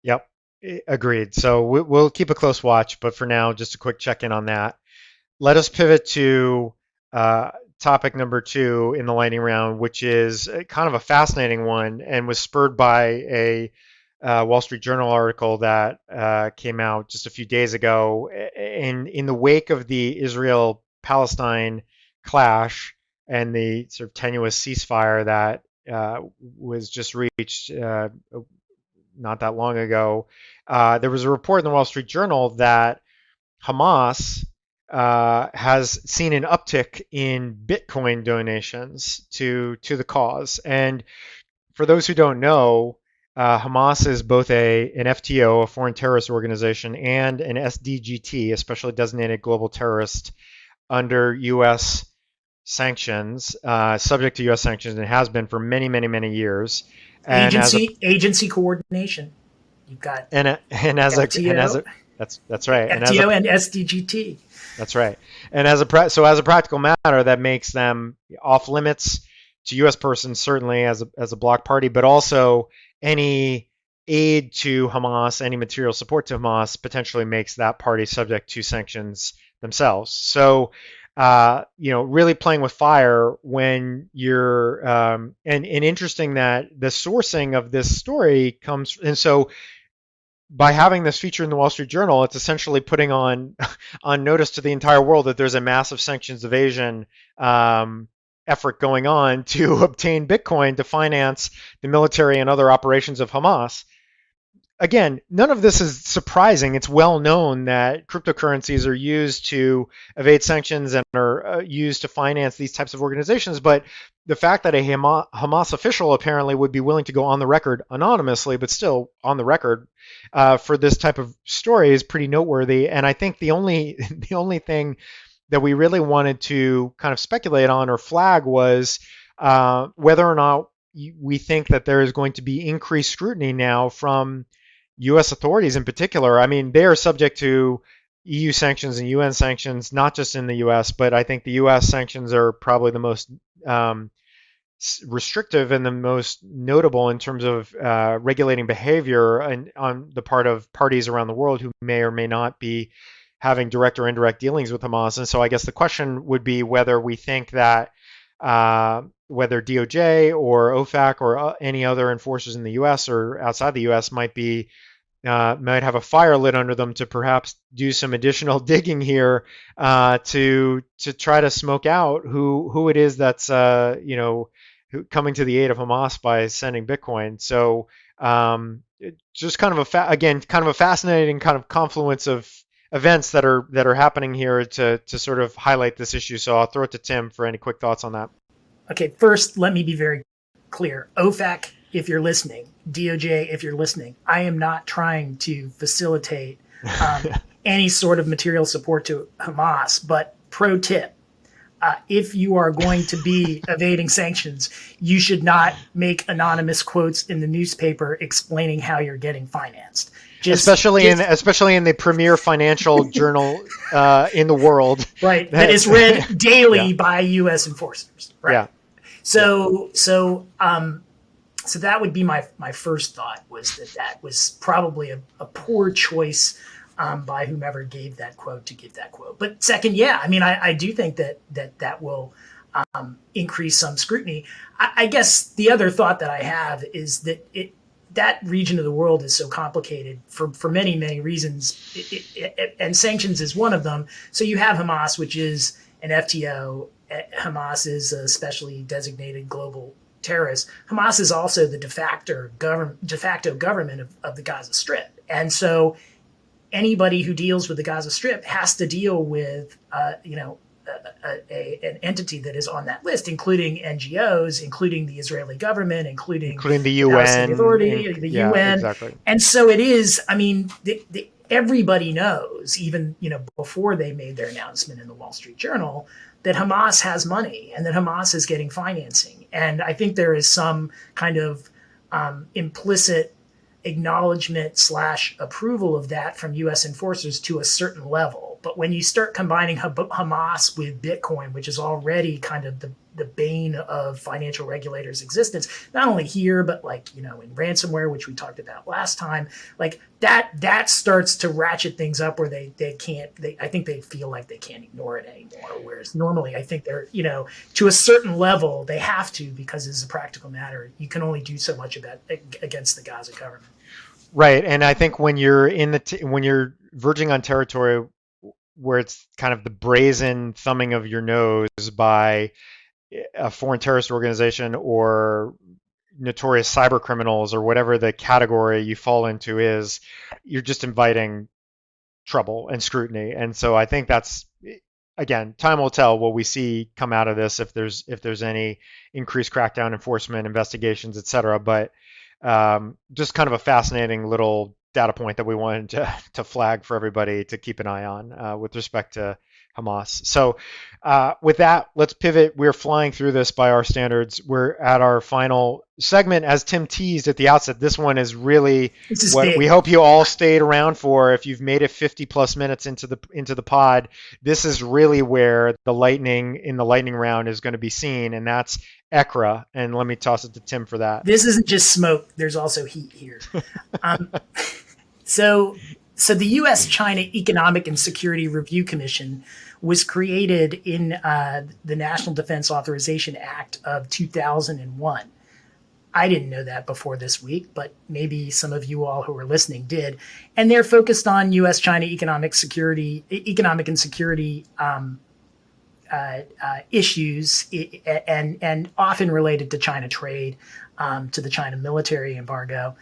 Yep, agreed. So we'll keep a close watch, but for now, just a quick check in on that. Let us pivot to uh, topic number two in the lightning round, which is kind of a fascinating one and was spurred by a Wall Street Journal article that came out just a few days ago. In the wake of the Israel-Palestine clash and the sort of tenuous ceasefire that was just reached not that long ago, there was a report in the Wall Street Journal that Hamas has seen an uptick in Bitcoin donations to the cause. And for those who don't know, Hamas is both an FTO, a foreign terrorist organization, and an SDGT, a specially designated global terrorist under U.S. sanctions, subject to U.S. sanctions, and has been for many, many, many years. And agency coordination. You've got FTO, that's right, FTO and SDGT. That's right. And as a practical matter, that makes them off limits to U.S. persons, certainly as a bloc party, but also any aid to Hamas, any material support to Hamas, potentially makes that party subject to sanctions themselves. So, really playing with fire when you're, and interesting that the sourcing of this story comes, and so by having this feature in the Wall Street Journal, it's essentially putting on notice to the entire world that there's a massive sanctions evasion effort going on to obtain Bitcoin to finance the military and other operations of Hamas. Again, none of this is surprising. It's well known that cryptocurrencies are used to evade sanctions and are used to finance these types of organizations. But the fact that a Hamas official apparently would be willing to go on the record anonymously, but still on the record for this type of story is pretty noteworthy. And I think the only thing that we really wanted to kind of speculate on or flag was whether or not we think that there is going to be increased scrutiny now from U.S. authorities in particular. I mean, they are subject to EU sanctions and UN sanctions, not just in the U.S., but I think the U.S. sanctions are probably the most restrictive and the most notable in terms of regulating behavior on the part of parties around the world who may or may not be having direct or indirect dealings with Hamas. And so I guess the question would be whether we think that whether DOJ or OFAC or any other enforcers in the U.S. or outside the U.S. might have a fire lit under them to perhaps do some additional digging here to try to smoke out who it is that's coming to the aid of Hamas by sending Bitcoin. So just kind of a fascinating kind of confluence of events that are happening here to sort of highlight this issue. So I'll throw it to Tim for any quick thoughts on that. Okay, first, let me be very clear. OFAC, if you're listening, DOJ, if you're listening, I am not trying to facilitate any sort of material support to Hamas, but pro tip, if you are going to be evading sanctions, you should not make anonymous quotes in the newspaper explaining how you're getting financed. Especially in the premier financial journal in the world, right? That is read daily by U.S. enforcers, right? Yeah. So that would be my first thought, was that was probably a poor choice by whomever gave that quote to give that quote. But second, I mean, I do think that will increase some scrutiny. I guess the other thought that I have is that that region of the world is so complicated for many, many reasons, and sanctions is one of them. So you have Hamas, which is an FTO. Hamas is a specially designated global terrorist. Hamas is also the de facto government of the Gaza Strip. And so anybody who deals with the Gaza Strip has to deal with an entity that is on that list, including NGOs, including the Israeli government, including the UN, the UN. Exactly. And so it is. I mean, everybody knows, even before they made their announcement in the Wall Street Journal, that Hamas has money and that Hamas is getting financing. And I think there is some kind of implicit acknowledgement / approval of that from U.S. enforcers to a certain level. But when you start combining Hamas with Bitcoin, which is already kind of the bane of financial regulators' existence, not only here, but like, in ransomware, which we talked about last time, like that starts to ratchet things up where I think they feel like they can't ignore it anymore. Whereas normally I think they're, to a certain level, they have to, because it's a practical matter. You can only do so much against the Gaza government. Right, and I think when you're when you're verging on territory where it's kind of the brazen thumbing of your nose by a foreign terrorist organization or notorious cyber criminals or whatever the category you fall into is, you're just inviting trouble and scrutiny. And so I think that's, again, time will tell what we see come out of this, if there's any increased crackdown enforcement, investigations, et cetera. But just kind of a fascinating little data point that we wanted to flag for everybody to keep an eye on with respect to Hamas. So with that, let's pivot. We're flying through this by our standards. We're at our final segment. As Tim teased at the outset, this one is really what big. we hope you all stayed around for. If you've made it 50 plus minutes into the pod, this is really where the lightning round is going to be seen, and that's ECRA. And let me toss it to Tim for that. This isn't just smoke. There's also heat here. So the U.S.-China Economic and Security Review Commission was created in the National Defense Authorization Act of 2001. I didn't know that before this week, but maybe some of you all who are listening did. And they're focused on U.S.-China economic and security issues, and often related to China trade, to the China military embargo.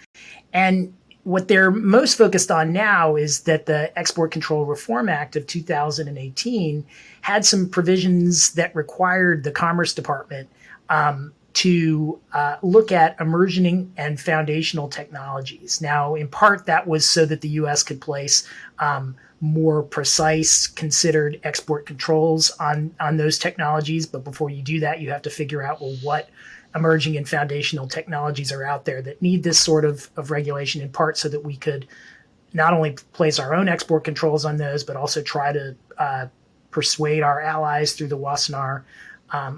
And what they're most focused on now is that the Export Control Reform Act of 2018 had some provisions that required the Commerce Department to look at emerging and foundational technologies. Now, in part, that was so that the U.S. could place more precise, considered export controls on those technologies. But before you do that, you have to figure out, well, what emerging and foundational technologies are out there that need this sort of regulation, in part so that we could not only place our own export controls on those, but also try to persuade our allies through the Wassenaar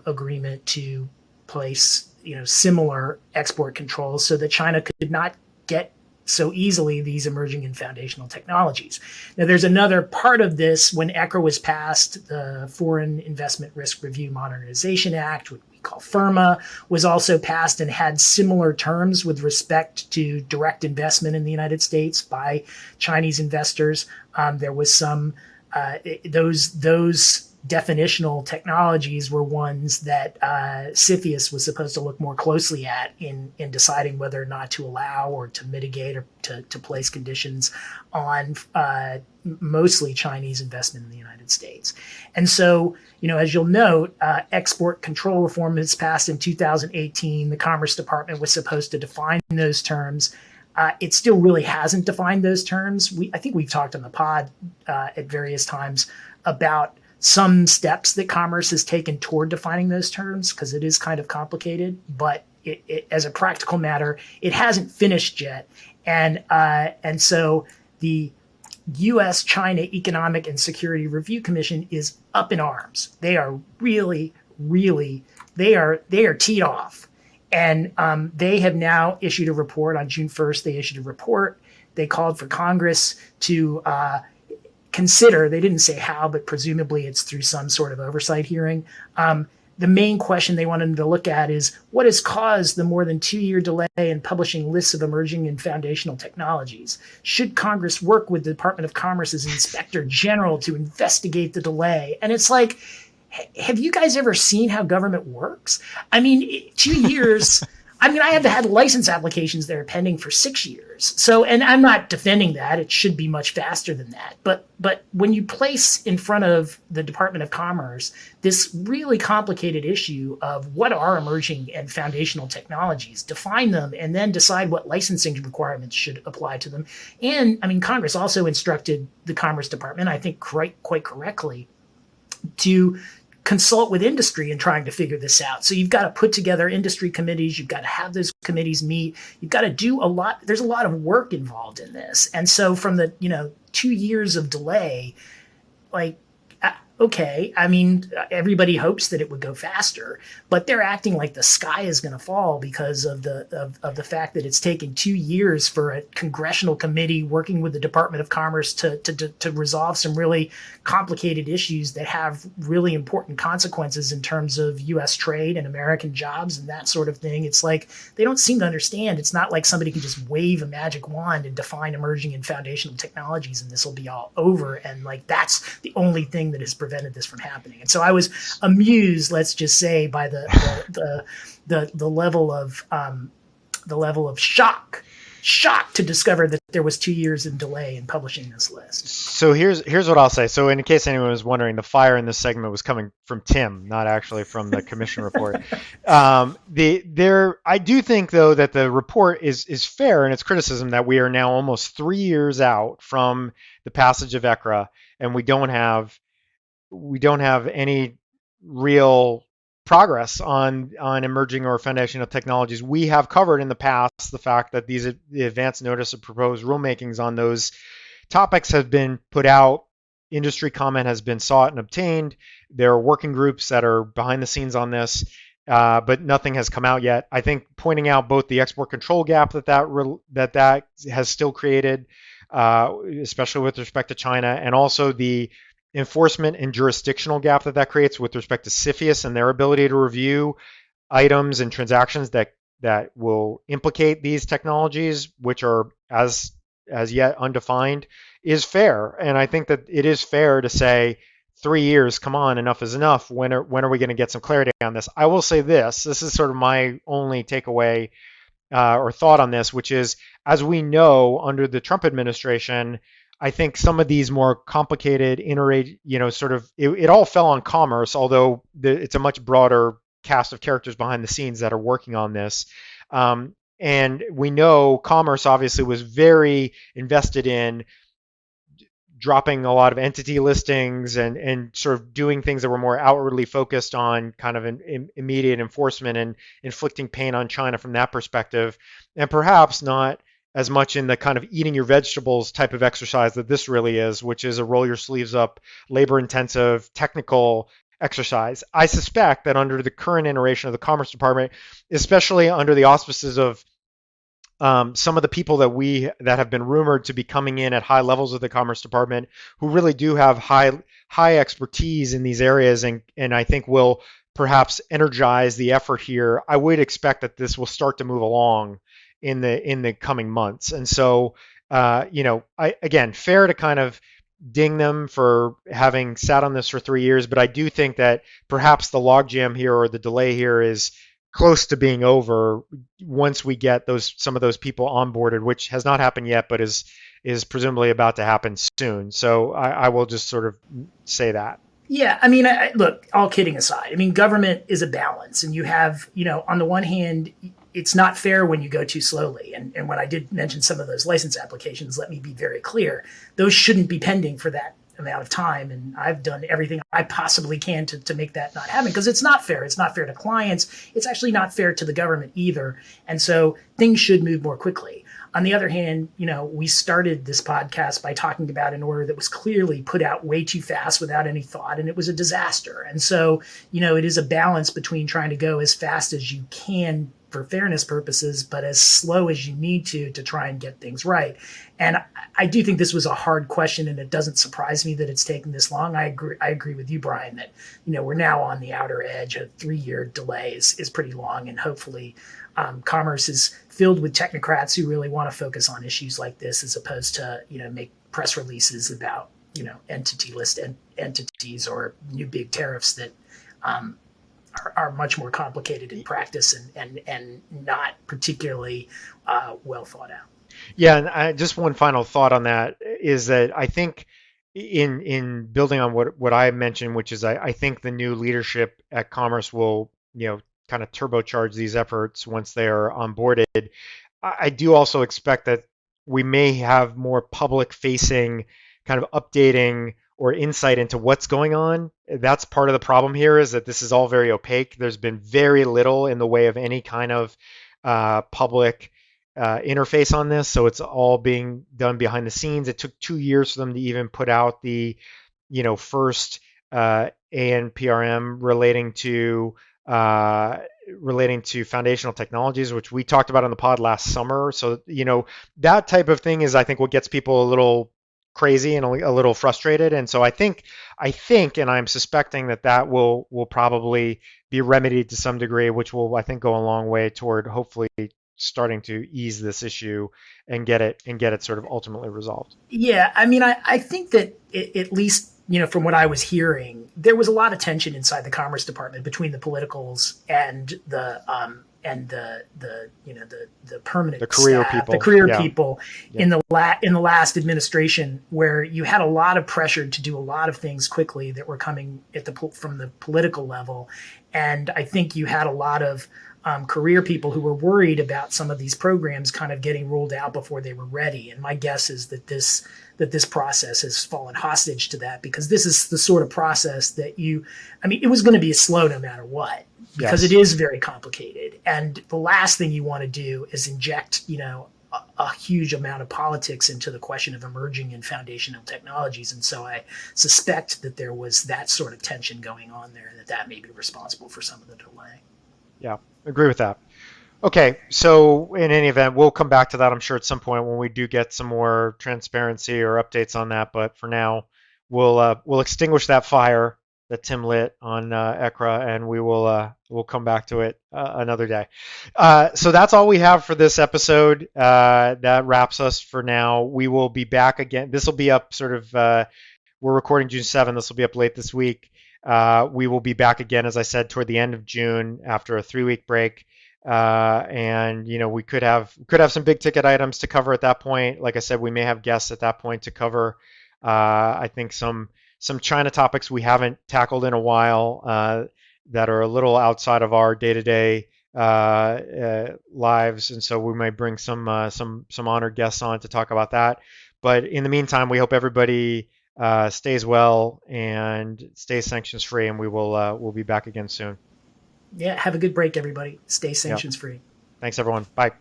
agreement to place similar export controls so that China could not get so easily these emerging and foundational technologies. Now, there's another part of this. When ECRA was passed, the Foreign Investment Risk Review Modernization Act, which we call FIRMA, was also passed and had similar terms with respect to direct investment in the United States by Chinese investors. There was some those definitional technologies were ones that CFIUS was supposed to look more closely at in deciding whether or not to allow or to mitigate or to place conditions on mostly Chinese investment in the United States. And so, as you'll note, export control reform was passed in 2018. The Commerce Department was supposed to define those terms. It still really hasn't defined those terms. I think we've talked on the pod at various times about some steps that Commerce has taken toward defining those terms, because it is kind of complicated, but it, as a practical matter, it hasn't finished yet. And so the U.S.-China Economic and Security Review Commission is up in arms. They are really, they are teed off. And they have now issued a report on June 1st. They issued a report. They called for Congress to consider, they didn't say how, but presumably it's through some sort of oversight hearing. The main question they wanted them to look at is what has caused the more than 2-year delay in publishing lists of emerging and foundational technologies? Should Congress work with the Department of Commerce's Inspector General to investigate the delay? And it's like, have you guys ever seen how government works? I mean, 2 years. I mean, I have had license applications that are pending for 6 years. So, and I'm not defending that. It should be much faster than that. But when you place in front of the Department of Commerce this really complicated issue of what are emerging and foundational technologies, define them, and then decide what licensing requirements should apply to them. And I mean, Congress also instructed the Commerce Department, I think quite correctly, to consult with industry in trying to figure this out. So you've got to put together industry committees. You've got to have those committees meet. You've got to do a lot. There's a lot of work involved in this. And so from the 2 years of delay, like, okay, I mean, everybody hopes that it would go faster, but they're acting like the sky is going to fall because of the fact that it's taken 2 years for a congressional committee working with the Department of Commerce to resolve some really complicated issues that have really important consequences in terms of U.S. trade and American jobs and that sort of thing. It's like they don't seem to understand. It's not like somebody can just wave a magic wand and define emerging and foundational technologies and this will be all over. And like that's the only thing that has prevented this from happening. And so I was amused, let's just say, by the level of shock to discover that there was 2 years in delay in publishing this list. So here's what I'll say. So in case anyone was wondering, the fire in this segment was coming from Tim, not actually from the commission report. I do think though that the report is fair in its criticism that we are now almost 3 years out from the passage of ECRA, and we don't have any real progress on emerging or foundational technologies. We have covered in the past the fact that the advance notice of proposed rulemakings on those topics have been put out. Industry comment has been sought and obtained. There are working groups that are behind the scenes on this, but nothing has come out yet. I think pointing out both the export control gap that has still created, especially with respect to China, and also the enforcement and jurisdictional gap that creates with respect to CFIUS and their ability to review items and transactions that will implicate these technologies, which are as yet undefined, is fair. And I think that it is fair to say 3 years, come on, enough is enough. When are we going to get some clarity on this? I will say this is sort of my only takeaway or thought on this, which is, as we know, under the Trump administration, I think some of these more complicated it all fell on commerce, although it's a much broader cast of characters behind the scenes that are working on this. And we know commerce obviously was very invested in dropping a lot of entity listings and sort of doing things that were more outwardly focused on kind of an immediate enforcement and inflicting pain on China from that perspective, and perhaps not as much in the kind of eating your vegetables type of exercise that this really is, which is a roll your sleeves up, labor-intensive, technical exercise. I suspect that under the current iteration of the Commerce Department, especially under the auspices of some of the people that have been rumored to be coming in at high levels of the Commerce Department, who really do have high expertise in these areas, and I think will perhaps energize the effort here, I would expect that this will start to move along in the coming months. And so, again, fair to kind of ding them for having sat on this for 3 years, but I do think that perhaps the logjam here or the delay here is close to being over once we get some of those people onboarded, which has not happened yet, but is presumably about to happen soon. So I will just sort of say that. Yeah, I mean, look, all kidding aside, I mean, government is a balance, and you have, on the one hand, it's not fair when you go too slowly. And when I did mention some of those license applications, let me be very clear. Those shouldn't be pending for that amount of time. And I've done everything I possibly can to make that not happen, because it's not fair. It's not fair to clients. It's actually not fair to the government either. And so things should move more quickly. On the other hand, we started this podcast by talking about an order that was clearly put out way too fast without any thought, and it was a disaster. And so, it is a balance between trying to go as fast as you can for fairness purposes, but as slow as you need to try and get things right. And I do think this was a hard question, and it doesn't surprise me that it's taken this long. I agree with you, Brian, that we're now on the outer edge. A 3-year delay is pretty long, and hopefully commerce is filled with technocrats who really want to focus on issues like this, as opposed to make press releases about entity list entities or new big tariffs that are much more complicated in practice and not particularly well thought out. Yeah, and just one final thought on that is that I think in building on what I mentioned, which is I think the new leadership at Commerce will kind of turbocharge these efforts once they are onboarded. I do also expect that we may have more public-facing kind of updating or insight into what's going on. That's part of the problem here, is that this is all very opaque. There's been very little in the way of any kind of public interface on this, so it's all being done behind the scenes. It took 2 years for them to even put out the first ANPRM uh, relating to foundational technologies, which we talked about on the pod last summer. So that type of thing is, I think, what gets people a little crazy and a little frustrated. And so I think, and I'm suspecting that will probably be remedied to some degree, which will, I think, go a long way toward hopefully starting to ease this issue and get it sort of ultimately resolved. Yeah, I mean, I think that at least from what I was hearing, there was a lot of tension inside the Commerce Department between the politicals and the The permanent career staff, the people, career yeah, people yeah, in the last administration, where you had a lot of pressure to do a lot of things quickly that were coming from the political level, and I think you had a lot of career people who were worried about some of these programs kind of getting rolled out before they were ready. And my guess is that this process has fallen hostage to that, because this is the sort of process that it was going to be slow no matter what, because it yes, is very complicated. And the last thing you want to do is inject, a huge amount of politics into the question of emerging and foundational technologies. And so I suspect that there was that sort of tension going on there, and that may be responsible for some of the delay. yeah, agree with that. Okay, so in any event, we'll come back to that, I'm sure, at some point when we do get some more transparency or updates on that. But for now, we'll extinguish that fire that Tim lit on ECRA, and we'll come back to it another day. So that's all we have for this episode. That wraps us for now. We will be back again. This will be up sort of. We're recording June 7th. This will be up late this week. We will be back again, as I said, toward the end of June after a 3-week break. And we could have some big ticket items to cover at that point. Like I said, we may have guests at that point to cover. I think some China topics we haven't tackled in a while that are a little outside of our day-to-day lives, and so we may bring some honored guests on to talk about that. But in the meantime, we hope everybody stays well and stays sanctions free, and we'll be back again soon. Yeah, have a good break, everybody. Stay Yeah. sanctions free. Thanks, everyone. Bye.